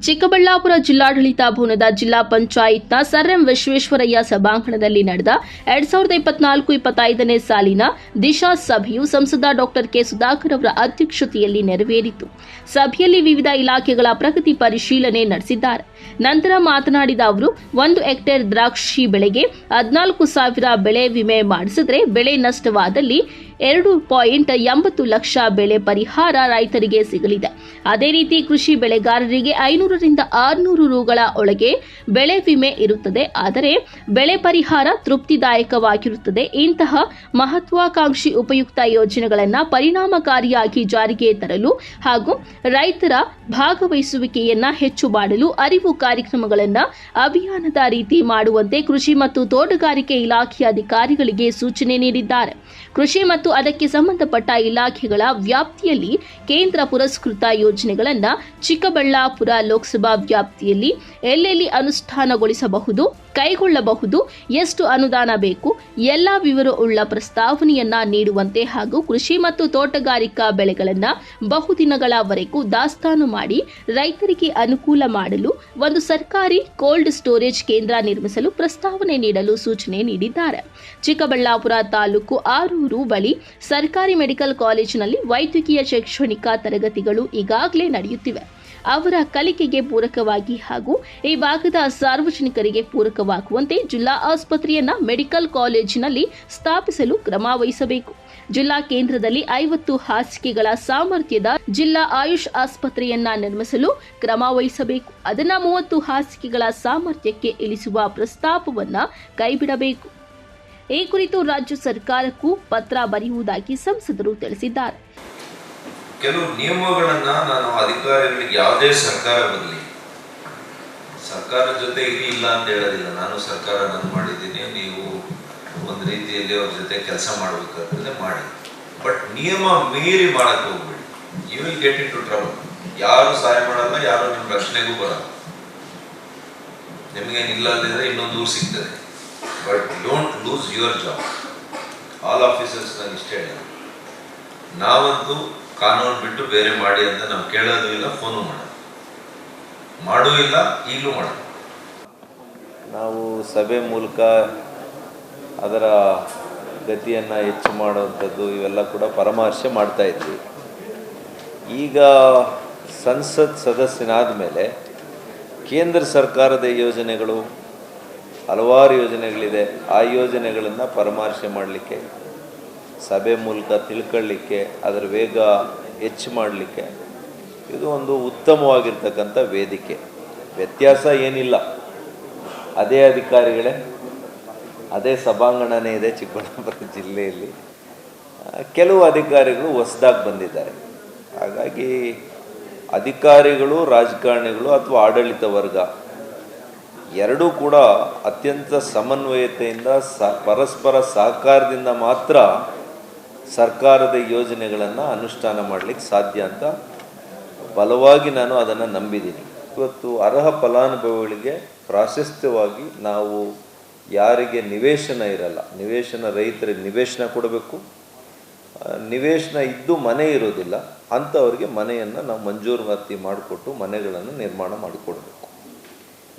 ಚಿಕ್ಕಬಳ್ಳಾಪುರ ಜಿಲ್ಲಾಡಳಿತ ಭವನದ ಜಿಲ್ಲಾ ಪಂಚಾಯತ್ನ ಸರ್ ಎಂ ವಿಶ್ವೇಶ್ವರಯ್ಯ ಸಭಾಂಗಣದಲ್ಲಿ ನಡೆದ 2024-25ನೇ ಸಾಲಿನ ದಿಶಾ ಸಭೆಯು ಸಂಸದ ಡಾಕ್ಟರ್ ಕೆ ಸುಧಾಕರ್ ಅವರ ಅಧ್ಯಕ್ಷತೆಯಲ್ಲಿ ನೆರವೇರಿತು. ಸಭೆಯಲ್ಲಿ ವಿವಿಧ ಇಲಾಖೆಗಳ ಪ್ರಗತಿ ಪರಿಶೀಲನೆ ನಡೆಸಿದ್ದಾರೆ. ನಂತರ ಮಾತನಾಡಿದ ಅವರು, 1 ಹೆಕ್ಟೇರ್ ದ್ರಾಕ್ಷಿ ಬೆಳೆಗೆ 14,000 ಬೆಳೆ ವಿಮೆ ಮಾಡಿಸಿದರೆ ಬೆಳೆ ನಷ್ಟವಾದಲ್ಲಿ 2.80 ಲಕ್ಷ ಬೆಳೆ ಪರಿಹಾರ ರೈತರಿಗೆ ಸಿಗಲಿದೆ. ಅದೇ ರೀತಿ ಕೃಷಿ ಬೆಳೆಗಾರರಿಗೆ 500 ರಿಂದ 600 ರುಗಳ ಒಳಗೆ ಬೆಳೆ ವಿಮೆ ಇರುತ್ತದೆ. ಆದರೆ ಬೆಳೆ ಪರಿಹಾರ ತೃಪ್ತಿದಾಯಕವಾಗಿರುತ್ತದೆ. ಇಂತಹ ಮಹತ್ವಾಕಾಂಕ್ಷಿ ಉಪಯುಕ್ತ ಯೋಜನೆಗಳನ್ನು ಪರಿಣಾಮಕಾರಿಯಾಗಿ ಜಾರಿಗೆ ತರಲು ಹಾಗೂ ರೈತರ ಭಾಗವಹಿಸುವಿಕೆಯನ್ನ ಹೆಚ್ಚು ಮಾಡಲು ಅರಿವು ಕಾರ್ಯಕ್ರಮಗಳನ್ನು ಅಭಿಯಾನದ ರೀತಿ ಮಾಡುವಂತೆ ಕೃಷಿ ಮತ್ತು ತೋಟಗಾರಿಕೆ ಇಲಾಖೆಯ ಅಧಿಕಾರಿಗಳಿಗೆ ಸೂಚನೆ ನೀಡಿದ್ದಾರೆ. ಕೃಷಿ ಮತ್ತು ಅದಕ್ಕೆ ಸಂಬಂಧಪಟ್ಟ ಇಲಾಖೆಗಳ ವ್ಯಾಪ್ತಿಯಲ್ಲಿ ಕೇಂದ್ರ ಪುರಸ್ಕೃತ ಯೋಜನೆಗಳನ್ನು ಚಿಕ್ಕಬಳ್ಳಾಪುರ ಲೋಕಸಭಾ ವ್ಯಾಪ್ತಿಯಲ್ಲಿ ಎಲ್ಲೆಲ್ಲಿ ಅನುಷ್ಠಾನಗೊಳಿಸಬಹುದು, ಕೈಗೊಳ್ಳಬಹುದು, ಎಷ್ಟು ಅನುದಾನ ಬೇಕು, ಎಲ್ಲ ವಿವರವುಳ್ಳ ಪ್ರಸ್ತಾವನೆಯನ್ನ ನೀಡುವಂತೆ ಹಾಗೂ ಕೃಷಿ ಮತ್ತು ತೋಟಗಾರಿಕಾ ಬೆಳೆಗಳನ್ನು ಬಹುದಿನಗಳವರೆಗೂ ದಾಸ್ತಾನು ಮಾಡಿ ರೈತರಿಗೆ ಅನುಕೂಲ ಮಾಡಲು ಒಂದು ಸರ್ಕಾರಿ ಕೋಲ್ಡ್ ಸ್ಟೋರೇಜ್ ಕೇಂದ್ರ ನಿರ್ಮಿಸಲು ಪ್ರಸ್ತಾವನೆ ನೀಡಲು ಸೂಚನೆ ನೀಡಿದ್ದಾರೆ. ಚಿಕ್ಕಬಳ್ಳಾಪುರ ತಾಲೂಕು ಆರೂರು ಬಳಿ ಸರ್ಕಾರಿ ಮೆಡಿಕಲ್ ಕಾಲೇಜಿನಲ್ಲಿ ವೈದ್ಯಕೀಯ ಶೈಕ್ಷಣಿಕ ತರಗತಿಗಳು ಈಗಾಗಲೇ ನಡೆಯುತ್ತಿವೆ. ಅವರ ಕಲಿಕೆಗೆ ಪೂರಕವಾಗಿ ಹಾಗೂ ಈ ಭಾಗದ ಸಾರ್ವಜನಿಕರಿಗೆ ಪೂರಕವಾಗುವಂತೆ ಜಿಲ್ಲಾ ಆಸ್ಪತ್ರೆಯನ್ನ ಮೆಡಿಕಲ್ ಕಾಲೇಜಿನಲ್ಲಿ ಸ್ಥಾಪಿಸಲು ಕ್ರಮ ವಹಿಸಬೇಕು. ಜಿಲ್ಲಾ ಕೇಂದ್ರದಲ್ಲಿ 50 ಹಾಸಿಗೆಗಳ ಸಾಮರ್ಥ್ಯದ ಜಿಲ್ಲಾ ಆಯುಷ್ ಆಸ್ಪತ್ರೆಯನ್ನ ನಿರ್ಮಿಸಲು ಕ್ರಮ ವಹಿಸಬೇಕು. ಅದನ್ನ 30 ಹಾಸಿಗೆಗಳ ಸಾಮರ್ಥ್ಯಕ್ಕೆ ಇಳಿಸುವ ಪ್ರಸ್ತಾಪವನ್ನ ಕೈಬಿಡಬೇಕು. ಈ ಕುರಿತು ರಾಜ್ಯ ಸರ್ಕಾರಕ್ಕೂ ಪತ್ರ ಬರೆಯುವುದಾಗಿ ಸಂಸದರು ತಿಳಿಸಿದ್ದಾರೆ. ಕೆಲವು ನಿಯಮಗಳನ್ನ ನಾನು ಅಧಿಕಾರಿಗಳಿಗೆ, ಯಾವುದೇ ಸರ್ಕಾರ ಬರಲಿ, ಸರ್ಕಾರದ ಜೊತೆ ಇರಿ ಇಲ್ಲ ಅಂತ ಹೇಳೋದಿಲ್ಲ. ನಾನು ಸರ್ಕಾರ ನಾನು ಮಾಡಿದ್ದೀನಿ, ನೀವು ಒಂದು ರೀತಿಯಲ್ಲಿ ಅವ್ರ ಜೊತೆ ಕೆಲಸ ಮಾಡಬೇಕಾದ್ರೆ ಮಾಡಿ, ಬಟ್ ನಿಯಮ ಮೀರಿ ಮಾಡಕ್ಕೆ ಹೋಗ್ಬೇಡಿ. You will get into trouble. ಯಾರು ಸಹಾಯ ಮಾಡಲ್ಲ, ಯಾರು ನಿಮ್ಮ ರಕ್ಷಣೆಗೂ ಬರಲ್ಲ. ನಿಮಗೆ ನಿಲ್ಲದಿದ್ರೆ ಇನ್ನೊಂದು ಊರು ಸಿಗ್ತದೆ. But don't lose your job. All officers ನಾನು ಇಷ್ಟೇ ಹೇಳ, ನಾವಂತೂ ಕಾನೂನು ಬಿಟ್ಟು ಬೇರೆ ಮಾಡಿ ಅಂತ ನಾವು ಕೇಳೋದು ಇಲ್ಲ, ಫೋನು ಮಾಡೂ ಇಲ್ಲ, ಈಗಲೂ ಮಾಡೋದು. ನಾವು ಸಭೆ ಮೂಲಕ ಅದರ ಗತಿಯನ್ನು ಹೆಚ್ಚು ಮಾಡುವಂಥದ್ದು ಇವೆಲ್ಲ ಕೂಡ ಪರಾಮರ್ಶೆ ಮಾಡ್ತಾ ಇದ್ವಿ. ಈಗ ಸಂಸತ್ ಸದಸ್ಯನಾದ ಮೇಲೆ ಕೇಂದ್ರ ಸರ್ಕಾರದ ಯೋಜನೆಗಳು ಹಲವಾರು ಯೋಜನೆಗಳಿದೆ. ಆ ಯೋಜನೆಗಳನ್ನು ಪರಾಮರ್ಶೆ ಮಾಡಲಿಕ್ಕೆ, ಸಭೆ ಮೂಲಕ ತಿಳ್ಕೊಳ್ಳಿಕ್ಕೆ, ಅದರ ವೇಗ ಹೆಚ್ಚು ಮಾಡಲಿಕ್ಕೆ ಇದು ಒಂದು ಉತ್ತಮವಾಗಿರ್ತಕ್ಕಂಥ ವೇದಿಕೆ. ವ್ಯತ್ಯಾಸ ಏನಿಲ್ಲ, ಅದೇ ಅಧಿಕಾರಿಗಳೇ, ಅದೇ ಸಭಾಂಗಣನೇ ಇದೆ ಚಿಕ್ಕಬಳ್ಳಾಪುರ ಜಿಲ್ಲೆಯಲ್ಲಿ. ಕೆಲವು ಅಧಿಕಾರಿಗಳು ಹೊಸದಾಗಿ ಬಂದಿದ್ದಾರೆ. ಹಾಗಾಗಿ ಅಧಿಕಾರಿಗಳು, ರಾಜಕಾರಣಿಗಳು ಅಥವಾ ಆಡಳಿತ ವರ್ಗ ಎರಡೂ ಕೂಡ ಅತ್ಯಂತ ಸಮನ್ವಯತೆಯಿಂದ ಪರಸ್ಪರ ಸಹಕಾರದಿಂದ ಮಾತ್ರ ಸರ್ಕಾರದ ಯೋಜನೆಗಳನ್ನು ಅನುಷ್ಠಾನ ಮಾಡಲಿಕ್ಕೆ ಸಾಧ್ಯ ಅಂತ ಬಲವಾಗಿ ನಾನು ಅದನ್ನು ನಂಬಿದ್ದೀನಿ. ಇವತ್ತು ಅರ್ಹ ಫಲಾನುಭವಿಗಳಿಗೆ ಪ್ರಾಶಸ್ತ್ಯವಾಗಿ ನಾವು ಯಾರಿಗೆ ನಿವೇಶನ ಇರಲ್ಲ, ರೈತರಿಗೆ ನಿವೇಶನ ಕೊಡಬೇಕು. ನಿವೇಶನ ಇದ್ದು ಮನೆ ಇರೋದಿಲ್ಲ ಅಂಥವ್ರಿಗೆ ಮನೆಯನ್ನು ನಾವು ಮಂಜೂರಾತಿ ಮಾಡಿಕೊಟ್ಟು ಮನೆಗಳನ್ನು ನಿರ್ಮಾಣ ಮಾಡಿಕೊಡಬೇಕು.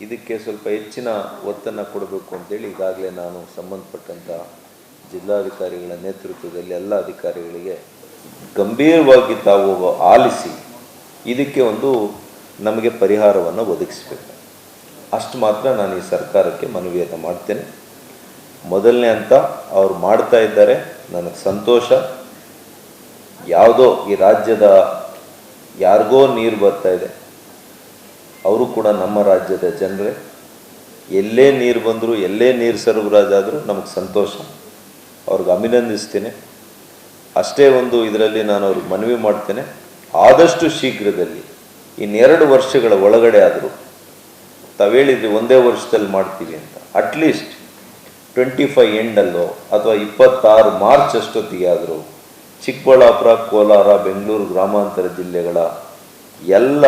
ಇದಕ್ಕೆ ಸ್ವಲ್ಪ ಹೆಚ್ಚಿನ ಒತ್ತನ್ನು ಕೊಡಬೇಕು ಅಂತೇಳಿ ಈಗಾಗಲೇ ನಾನು ಸಂಬಂಧಪಟ್ಟಂಥ ಜಿಲ್ಲಾಧಿಕಾರಿಗಳ ನೇತೃತ್ವದಲ್ಲಿ ಎಲ್ಲ ಅಧಿಕಾರಿಗಳಿಗೆ ಗಂಭೀರವಾಗಿ ತಾವು ಆಲಿಸಿ ಇದಕ್ಕೆ ಒಂದು ನಮಗೆ ಪರಿಹಾರವನ್ನು ಒದಗಿಸಬೇಕು. ಅಷ್ಟು ಮಾತ್ರ ನಾನು ಈ ಸರ್ಕಾರಕ್ಕೆ ಮನವಿಯನ್ನು ಮಾಡ್ತೇನೆ. ಮೊದಲನೇ ಹಂತ ಅವ್ರು ಮಾಡ್ತಾ ಇದ್ದಾರೆ, ನನಗೆ ಸಂತೋಷ. ಯಾವುದೋ ಈ ರಾಜ್ಯದ ಯಾರಿಗೋ ನೀರು ಬರ್ತಾ ಇದೆ, ಅವರು ಕೂಡ ನಮ್ಮ ರಾಜ್ಯದ ಜನರೇ. ಎಲ್ಲೇ ನೀರು ಬಂದರೂ, ಎಲ್ಲೇ ನೀರು ಸರಬರಾಜಾದರೂ ನಮಗೆ ಸಂತೋಷ. ಅವ್ರಿಗೆ ಅಭಿನಂದಿಸ್ತೇನೆ. ಅಷ್ಟೇ ಒಂದು ಇದರಲ್ಲಿ ನಾನು ಅವ್ರಿಗೆ ಮನವಿ ಮಾಡ್ತೇನೆ, ಆದಷ್ಟು ಶೀಘ್ರದಲ್ಲಿ ಇನ್ನೆರಡು ವರ್ಷಗಳ ಒಳಗಡೆ ಆದರೂ, ತಾವು ಹೇಳಿದ್ರಿ ಒಂದೇ ವರ್ಷದಲ್ಲಿ ಮಾಡ್ತೀವಿ ಅಂತ, ಅಟ್ಲೀಸ್ಟ್ 25 ಎಂಡಲ್ಲೋ ಅಥವಾ 26 ಮಾರ್ಚ್ ಅಷ್ಟೊತ್ತಿಗೆ ಆದರೂ ಚಿಕ್ಕಬಳ್ಳಾಪುರ, ಕೋಲಾರ, ಬೆಂಗಳೂರು ಗ್ರಾಮಾಂತರ ಜಿಲ್ಲೆಗಳ ಎಲ್ಲ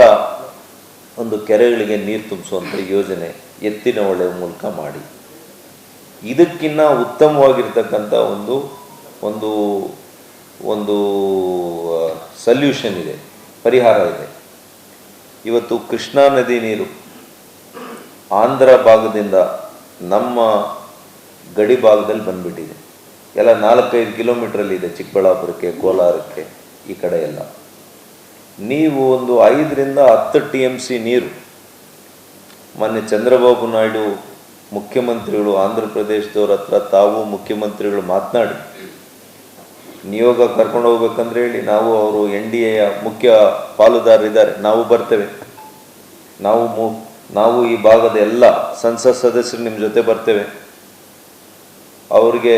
ಒಂದು ಕೆರೆಗಳಿಗೆ ನೀರು ತುಂಬಿಸುವಂಥ ಯೋಜನೆ ಎತ್ತಿನ ಹೊಳೆ ಮೂಲಕ ಮಾಡಿ. ಇದಕ್ಕಿನ್ನ ಉತ್ತಮವಾಗಿರ್ತಕ್ಕಂಥ ಒಂದು ಒಂದು ಸಲ್ಯೂಷನ್ ಇದೆ, ಪರಿಹಾರ ಇದೆ. ಇವತ್ತು ಕೃಷ್ಣಾ ನದಿ ನೀರು ಆಂಧ್ರ ಭಾಗದಿಂದ ನಮ್ಮ ಗಡಿ ಭಾಗದಲ್ಲಿ ಬಂದ್ಬಿಟ್ಟಿದೆ. ಎಲ್ಲ 4-5 ಕಿಲೋಮೀಟ್ರಲ್ಲಿ ಇದೆ, ಚಿಕ್ಕಬಳ್ಳಾಪುರಕ್ಕೆ, ಕೋಲಾರಕ್ಕೆ, ಈ ಕಡೆ ಎಲ್ಲ. ನೀವು ಒಂದು 5 ರಿಂದ 10 TMC ನೀರು ಮೊನ್ನೆ ಚಂದ್ರಬಾಬು ನಾಯ್ಡು ಮುಖ್ಯಮಂತ್ರಿಗಳು ಆಂಧ್ರ ಪ್ರದೇಶದವ್ರ ಹತ್ರ ತಾವು ಮುಖ್ಯಮಂತ್ರಿಗಳು ಮಾತನಾಡಿ ನಿಯೋಗ ಕರ್ಕೊಂಡು ಹೋಗ್ಬೇಕಂದ್ರೆ ಹೇಳಿ ನಾವು ಅವರು NDAಯ ಮುಖ್ಯ ಪಾಲುದಾರರಿದ್ದಾರೆ, ನಾವು ಬರ್ತೇವೆ. ನಾವು ಈ ಭಾಗದ ಎಲ್ಲ ಸಂಸತ್ ಸದಸ್ಯರು ನಿಮ್ಮ ಜೊತೆ ಬರ್ತೇವೆ. ಅವರಿಗೆ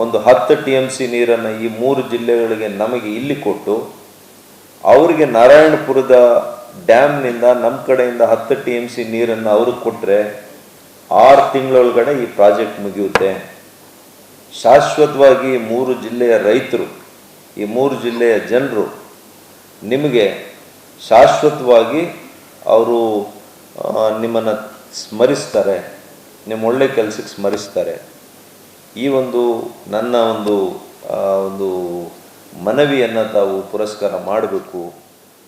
ಒಂದು 10 TMC ನೀರನ್ನು ಈ 3 ಜಿಲ್ಲೆಗಳಿಗೆ ನಮಗೆ ಇಲ್ಲಿ ಕೊಟ್ಟು, ಅವರಿಗೆ ನಾರಾಯಣಪುರದ ಡ್ಯಾಮ್ನಿಂದ ನಮ್ಮ ಕಡೆಯಿಂದ 10 TMC ನೀರನ್ನು ಅವ್ರಿಗೆ ಕೊಟ್ಟರೆ 6 ತಿಂಗಳೊಳಗಡೆ ಈ ಪ್ರಾಜೆಕ್ಟ್ ಮುಗಿಯುತ್ತೆ. ಶಾಶ್ವತವಾಗಿ 3 ಜಿಲ್ಲೆಯ ರೈತರು, ಈ 3 ಜಿಲ್ಲೆಯ ಜನರು ನಿಮಗೆ ಶಾಶ್ವತವಾಗಿ ಅವರು ನಿಮ್ಮನ್ನು ಸ್ಮರಿಸ್ತಾರೆ, ನಿಮ್ಮ ಒಳ್ಳೆ ಕೆಲಸಕ್ಕೆ ಸ್ಮರಿಸ್ತಾರೆ. ಈ ಒಂದು ನನ್ನ ಒಂದು ಮನವಿಯನ್ನು ತಾವು ಪುರಸ್ಕಾರ ಮಾಡಬೇಕು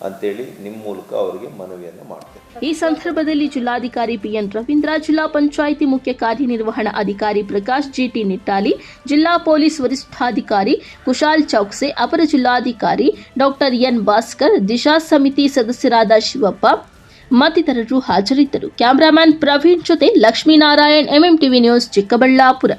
ಅಂತೇಳಿ ನಿಮ್ಮ ಮೂಲಕ ಅವರಿಗೆ ಮನವಿಯನ್ನು ಮಾಡ್ತೇನೆ. ಈ ಸಂದರ್ಭದಲ್ಲಿ ಜಿಲ್ಲಾಧಿಕಾರಿ PN ರವೀಂದ್ರ, ಜಿಲ್ಲಾ ಪಂಚಾಯಿತಿ ಮುಖ್ಯ ಕಾರ್ಯನಿರ್ವಹಣಾ ಅಧಿಕಾರಿ ಪ್ರಕಾಶ್ GT ನಿಟ್ಟಾಲಿ, ಜಿಲ್ಲಾ ಪೊಲೀಸ್ ವರಿಷ್ಠಾಧಿಕಾರಿ ಕುಶಾಲ್ ಚೌಕ್ಸೆ, ಅಪರ ಜಿಲ್ಲಾಧಿಕಾರಿ ಡಾಕ್ಟರ್ N ಭಾಸ್ಕರ್, ದಿಶಾ ಸಮಿತಿ ಸದಸ್ಯರಾದ ಶಿವಪ್ಪ ಮತ್ತಿತರರು ಹಾಜರಿದ್ದರು. ಕ್ಯಾಮರಾಮನ್ ಪ್ರವೀಣ್ ಜೊತೆ ಲಕ್ಷ್ಮೀನಾರಾಯಣ್, MMTV ನ್ಯೂಸ್, ಚಿಕ್ಕಬಳ್ಳಾಪುರ.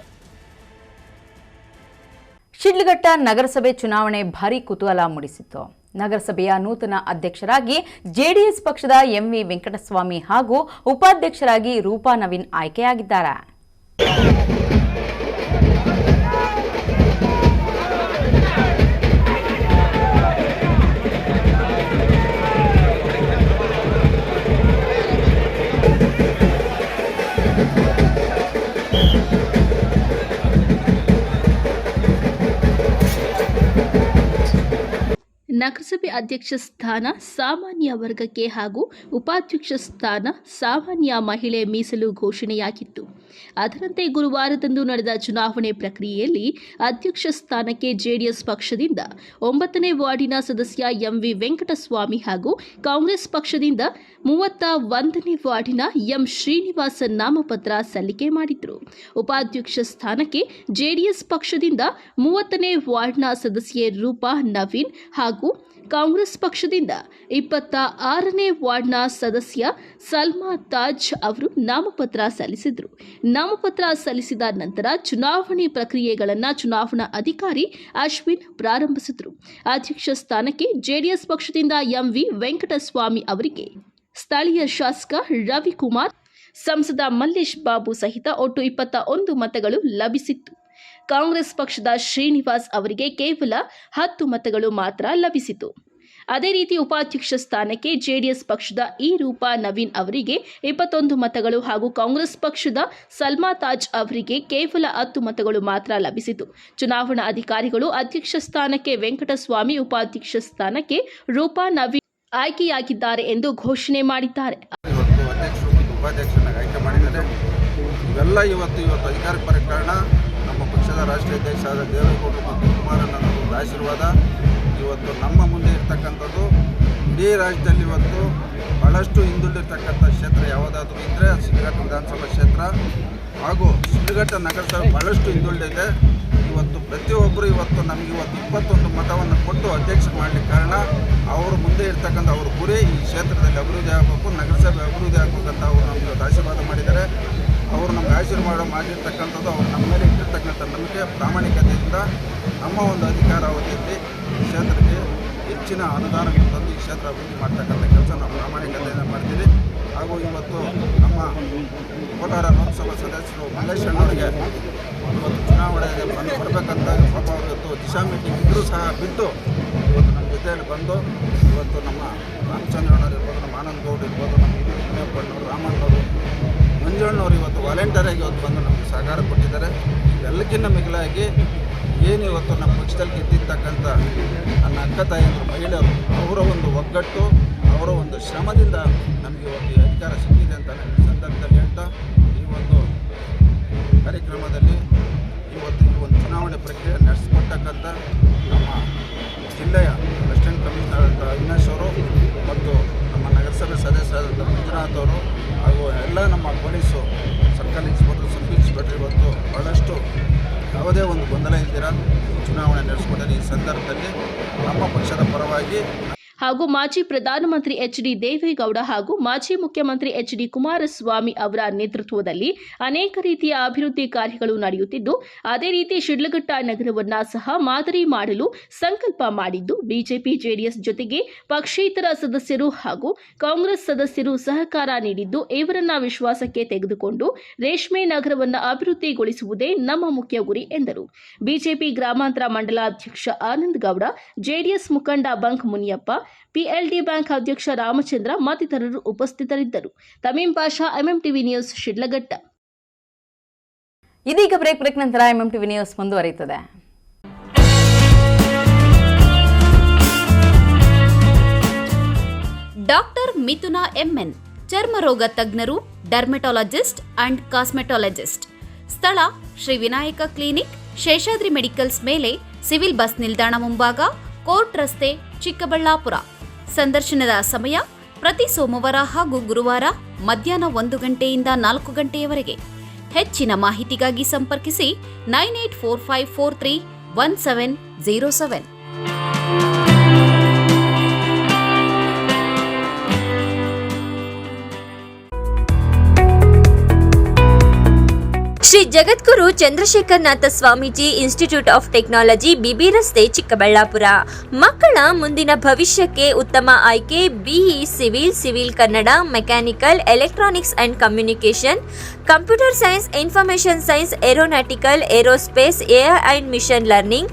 ಶಿಡ್ಲಘಟ್ಟ ನಗರಸಭೆ ಚುನಾವಣೆ ಭಾರೀ ಕುತೂಹಲ ಮೂಡಿಸಿತ್ತು. ನಗರಸಭೆಯ ನೂತನ ಅಧ್ಯಕ್ಷರಾಗಿ JDS ಪಕ್ಷದ MV ವೆಂಕಟಸ್ವಾಮಿ ಹಾಗೂ ಉಪಾಧ್ಯಕ್ಷರಾಗಿ ರೂಪಾ ನವೀನ್ ಆಯ್ಕೆಯಾಗಿದ್ದಾರೆ. ನಗರಸಭೆ ಅಧ್ಯಕ್ಷ ಸ್ಥಾನ ಸಾಮಾನ್ಯ ವರ್ಗಕ್ಕೆ ಹಾಗೂ ಉಪಾಧ್ಯಕ್ಷ ಸ್ಥಾನ ಸಾಮಾನ್ಯ ಮಹಿಳೆ ಮೀಸಲು ಘೋಷಣೆಯಾಗಿತ್ತು. ಅದರಂತೆ ಗುರುವಾರದಂದು ನಡೆದ ಚುನಾವಣೆ ಪ್ರಕ್ರಿಯೆಯಲ್ಲಿ ಅಧ್ಯಕ್ಷ ಸ್ಥಾನಕ್ಕೆ JDS ಪಕ್ಷದಿಂದ 9ನೇ ವಾರ್ಡಿನ ಸದಸ್ಯ MV ವೆಂಕಟಸ್ವಾಮಿ ಹಾಗೂ ಕಾಂಗ್ರೆಸ್ ಪಕ್ಷದಿಂದ 31ನೇ ವಾರ್ಡಿನ M ಶ್ರೀನಿವಾಸ್ ನಾಮಪತ್ರ ಸಲ್ಲಿಕೆ ಮಾಡಿದ್ರು. ಉಪಾಧ್ಯಕ್ಷ ಸ್ಥಾನಕ್ಕೆ JDS ಪಕ್ಷದಿಂದ 30ನೇ ವಾರ್ಡ್ನ ಸದಸ್ಯೆ ರೂಪಾ ನವೀನ್ ಹಾಗೂ ಕಾಂಗ್ರೆಸ್ ಪಕ್ಷದಿಂದ 26ನೇ ವಾರ್ಡ್ನ ಸದಸ್ಯ ಸಲ್ಮಾ ತಾಜ್ ಅವರು ನಾಮಪತ್ರ ಸಲ್ಲಿಸಿದರು. ನಾಮಪತ್ರ ಸಲ್ಲಿಸಿದ ನಂತರ ಚುನಾವಣೆ ಪ್ರಕ್ರಿಯೆಗಳನ್ನು ಚುನಾವಣಾ ಅಧಿಕಾರಿ ಅಶ್ವಿನ್ ಪ್ರಾರಂಭಿಸಿದರು. ಅಧ್ಯಕ್ಷ ಸ್ಥಾನಕ್ಕೆ JDS ಪಕ್ಷದಿಂದ MV ವೆಂಕಟಸ್ವಾಮಿ ಅವರಿಗೆ ಸ್ಥಳೀಯ ಶಾಸಕ ರವಿಕುಮಾರ್, ಸಂಸದ ಮಲ್ಲೇಶ್ ಬಾಬು ಸಹಿತ ಒಟ್ಟು 21 ಮತಗಳು ಲಭಿಸಿತ್ತು. ಕಾಂಗ್ರೆಸ್ ಪಕ್ಷದ ಶ್ರೀನಿವಾಸ್ ಅವರಿಗೆ ಕೇವಲ 10 ಮತಗಳು ಮಾತ್ರ ಲಭಿಸಿತು. ಅದೇ ರೀತಿ ಉಪಾಧ್ಯಕ್ಷ ಸ್ಥಾನಕ್ಕೆ JDS ಪಕ್ಷದ ರೂಪಾ ನವೀನ್ ಅವರಿಗೆ 21 ಮತಗಳು ಹಾಗೂ ಕಾಂಗ್ರೆಸ್ ಪಕ್ಷದ ಸಲ್ಮಾ ತಾಜ್ ಅವರಿಗೆ ಕೇವಲ 10 ಮತಗಳು ಮಾತ್ರ ಲಭಿಸಿತು. ಚುನಾವಣಾ ಅಧಿಕಾರಿಗಳು ಅಧ್ಯಕ್ಷ ಸ್ಥಾನಕ್ಕೆ ವೆಂಕಟಸ್ವಾಮಿ, ಉಪಾಧ್ಯಕ್ಷ ಸ್ಥಾನಕ್ಕೆ ರೂಪಾ ನವೀನ್ ಆಯ್ಕೆಯಾಗಿದ್ದಾರೆ ಎಂದು ಘೋಷಣೆ ಮಾಡಿದ್ದಾರೆ. ಇವೆಲ್ಲ ಇವತ್ತು ಅಧಿಕಾರಕ್ಕೆ ಬರೋ ಕಾರಣ ನಮ್ಮ ಪಕ್ಷದ ರಾಷ್ಟ್ರೀಯ ಅಧ್ಯಕ್ಷರಾದ ದೇವೇಗೌಡರು ಮತ್ತು ಕುಮಾರಣ್ಣನವರ ಆಶೀರ್ವಾದ. ಇವತ್ತು ನಮ್ಮ ಮುಂದೆ ಇರ್ತಕ್ಕಂಥದ್ದು ಇಡೀ ರಾಜ್ಯದಲ್ಲಿ ಇವತ್ತು ಬಹಳಷ್ಟು ಹಿಂದುಳಿದಿರ್ತಕ್ಕಂಥ ಕ್ಷೇತ್ರ ಯಾವುದಾದ್ರೂ ಇದ್ದರೆ ಶಿಡ್ಲಘಟ್ಟ ವಿಧಾನಸಭಾ ಕ್ಷೇತ್ರ ಹಾಗೂ ಶಿಡ್ಲಘಟ್ಟ ನಗರಸಭೆ ಬಹಳಷ್ಟು ಹಿಂದುಳಿದಿದೆ. ಇವತ್ತು ಪ್ರತಿಯೊಬ್ಬರು ನಮಗೆ 21 ಮತವನ್ನು ಕೊಟ್ಟು ಅಧ್ಯಕ್ಷ ಮಾಡಲಿಕ್ಕೆ ಕಾರಣ ಅವರು ಮುಂದೆ ಇರ್ತಕ್ಕಂಥ ಅವ್ರ ಗುರಿ ಈ ಕ್ಷೇತ್ರದಲ್ಲಿ ಅಭಿವೃದ್ಧಿ ಆಗಬೇಕು, ನಗರಸಭೆ ಅಭಿವೃದ್ಧಿ ಆಗಬೇಕಂತ ಅವರು ನಮಗೆ ಆಶೀರ್ವಾದ ಮಾಡಿದ್ದಾರೆ. ಅವರು ನಮಗೆ ಆಶೀರ್ವಾದ ಮಾಡಿರ್ತಕ್ಕಂಥದ್ದು ಅವರು ನಮ್ಮ ಮೇಲೆ ಇಟ್ಟಿರ್ತಕ್ಕಂಥ ನಂಬಿಕೆ ಪ್ರಾಮಾಣಿಕತೆಯಿಂದ ನಮ್ಮ ಒಂದು ಅಧಿಕಾರಾವಧಿಯಲ್ಲಿ ಈ ಕ್ಷೇತ್ರಕ್ಕೆ ಹೆಚ್ಚಿನ ಅನುದಾನವನ್ನು ತಂದು ಈ ಕ್ಷೇತ್ರ ಅಭಿವೃದ್ಧಿ ಮಾಡ್ತಕ್ಕಂಥ ಕೆಲಸ ನಾವು ಪ್ರಾಮಾಣಿಕತೆಯಿಂದ ಮಾಡ್ತೀವಿ. ಹಾಗೂ ಇವತ್ತು ನಮ್ಮ ಕೋಲಾರ ಲೋಕಸಭಾ ಸದಸ್ಯರು ಮಲ್ಲೇಶ್ ಅಣ್ಣವರಿಗೆ ಇವತ್ತು ಚುನಾವಣೆಗೆ ಬರಬೇಕಂತ ಪಾಪ ಅವರು ಇವತ್ತು ದಿಶಾ ಮೀಟಿಂಗ್ ಇದ್ದರೂ ಸಹ ಬಿಟ್ಟು ಇವತ್ತು ನಮ್ಮ ಜೊತೆಯಲ್ಲಿ ಬಂದು ಇವತ್ತು ನಮ್ಮ ರಾಮಚಂದ್ರಣ್ಣವ್ರು ಇರ್ಬೋದು, ನಮ್ಮ ಆನಂದ್ ಗೌಡ್ ಇರ್ಬೋದು, ನಮ್ಮ ಹಿರಿಯಪ್ಪಣ್ಣವರು, ರಾಮಣ್ಣವರು, ಮಂಜಣ್ಣವರು ಇವತ್ತು ವಾಲಂಟಿಯರಾಗಿ ಇವತ್ತು ಬಂದು ನಮಗೆ ಸಹಕಾರ ಕೊಟ್ಟಿದ್ದಾರೆ. ಎಲ್ಲಕ್ಕಿಂತ ಮಿಗಿಲಾಗಿ ಏನು ಇವತ್ತು ನಮ್ಮ ಪಕ್ಷದಲ್ಲಿ ಗೆದ್ದಿರ್ತಕ್ಕಂಥ ನನ್ನ ಅಕ್ಕ ತಾಯಿಯಂದರು ಮಹಿಳೆಯರು ಅವರ ಒಂದು ಒಗ್ಗಟ್ಟು, ಅವರ ಒಂದು ಶ್ರಮದಿಂದ ನಮಗೆ ಇವತ್ತು ಈ ಅಧಿಕಾರ ಸಿಕ್ಕಿದೆ ಅಂತ ನನ್ನ ಸಂದರ್ಭದಲ್ಲಿ ಹೇಳ್ತಾ ಈ ಒಂದು ಕಾರ್ಯಕ್ರಮದಲ್ಲಿ ಇವತ್ತು ಈ ಒಂದು ಚುನಾವಣೆ ಪ್ರಕ್ರಿಯೆ ನಡೆಸಿಕೊಟ್ಟಕ್ಕಂಥ ನಮ್ಮ ಜಿಲ್ಲೆಯ ಅಸಿಸ್ಟೆಂಟ್ ಕಮಿಷನರ್ ಅಂತ ಅವಿನಾಶ್ ಅವರು ಮತ್ತು ನಮ್ಮ ನಗರಸಭೆ ಸದಸ್ಯರಾದಂಥ ಮಂಜುನಾಥ್ ಅವರು ಹಾಗೂ ಎಲ್ಲ ನಮ್ಮ police circle inspector, sub inspector ಇವತ್ತು ಭಾಳಷ್ಟು ಯಾವುದೇ ಒಂದು ಗೊಂದಲ ಇಲ್ದಿರ ಚುನಾವಣೆ ನಡೆಸಿಕೊಟ್ಟರೆ ಈ ಸಂದರ್ಭದಲ್ಲಿ ನಮ್ಮ ಪಕ್ಷದ ಪರವಾಗಿ ಹಾಗೂ ಮಾಜಿ ಪ್ರಧಾನಮಂತ್ರಿ ಎಚ್.ಡಿ. ದೇವೇಗೌಡ ಹಾಗೂ ಮಾಜಿ ಮುಖ್ಯಮಂತ್ರಿ ಎಚ್.ಡಿ. ಕುಮಾರಸ್ವಾಮಿ ಅವರ ನೇತೃತ್ವದಲ್ಲಿ ಅನೇಕ ರೀತಿಯ ಅಭಿವೃದ್ಧಿ ಕಾರ್ಯಗಳು ನಡೆಯುತ್ತಿದ್ದು, ಅದೇ ರೀತಿ ಶಿಡ್ಲಘಟ್ಟ ನಗರವನ್ನ ಸಹ ಮಾದರಿ ಮಾಡಲು ಸಂಕಲ್ಪ ಮಾಡಿದ್ದು, ಬಿಜೆಪಿ ಜೆಡಿಎಸ್ ಜೊತೆಗೆ ಪಕ್ಷೇತರ ಸದಸ್ಯರು ಹಾಗೂ ಕಾಂಗ್ರೆಸ್ ಸದಸ್ಯರು ಸಹಕಾರ ನೀಡಿದ್ದು, ಇವರನ್ನ ವಿಶ್ವಾಸಕ್ಕೆ ತೆಗೆದುಕೊಂಡು ರೇಷ್ಮೆ ನಗರವನ್ನು ಅಭಿವೃದ್ಧಿಗೊಳಿಸುವುದೇ ನಮ್ಮ ಮುಖ್ಯ ಗುರಿ ಎಂದರು. ಬಿಜೆಪಿ ಗ್ರಾಮಾಂತರ ಮಂಡಲಾಧ್ಯಕ್ಷ ಆನಂದ್ ಗೌಡ, ಜೆಡಿಎಸ್ ಮುಖಂಡ ಬಂಕ್ ಮುನಿಯಪ್ಪ, ಪಿಎಲ್ಡಿ ಬ್ಯಾಂಕ್ ಅಧ್ಯಕ್ಷ ರಾಮಚಂದ್ರ ಮತ್ತಿತರರು ಉಪಸ್ಥಿತರಿದ್ದರು. ತಮೀಂ ಪಾಷಾ, ಎಂಎಂಟಿವಿ ನ್ಯೂಸ್, ಶಿಡ್ಲಘಟ್ಟ. ಇದೀಗ ಬ್ರೇಕ್ ನಂತರ ಎಂಎಂಟಿವಿ ನ್ಯೂಸ್ ಮುಂದುವರಿಯುತ್ತದೆ. ಡಾಕ್ಟರ್ ಮಿಥುನಾ ಎಂಎನ್, ಚರ್ಮರೋಗ ತಜ್ಞರು, ಡರ್ಮೆಟಾಲಜಿಸ್ಟ್ ಅಂಡ್ ಕಾಸ್ಮೆಟಾಲಜಿಸ್ಟ್. ಸ್ಥಳ ಶ್ರೀ ವಿನಾಯಕ ಕ್ಲಿನಿಕ್, ಶೇಷಾದ್ರಿ ಮೆಡಿಕಲ್ಸ್ ಮೇಲೆ, ಸಿವಿಲ್ ಬಸ್ ನಿಲ್ದಾಣ ಮುಂಭಾಗ, ಕೋರ್ಟ್ ರಸ್ತೆ, ಚಿಕ್ಕಬಳ್ಳಾಪುರ. ಸಂದರ್ಶನದ ಸಮಯ ಪ್ರತಿ ಸೋಮವಾರ ಹಾಗೂ ಗುರುವಾರ ಮಧ್ಯಾಹ್ನ 1 ಗಂಟೆಯಿಂದ 4 ಗಂಟೆಯವರೆಗೆ. ಹೆಚ್ಚಿನ ಮಾಹಿತಿಗಾಗಿ ಸಂಪರ್ಕಿಸಿ 9845431707. Shri Jagadguru Chandrashekharanatha Swamiji institute of technology, BB ರಸ್ತೆ, ಚಿಕ್ಕಬಳ್ಳಾಪುರ. ಮಕ್ಕಳ ಮುಂದಿನ ಭವಿಷ್ಯಕ್ಕೆ ಉತ್ತಮ ಆಯ್ಕೆ BE civil, civil Kannada, mechanical, electronics and communication, computer science, information science, aeronautical, aerospace, AI and machine learning,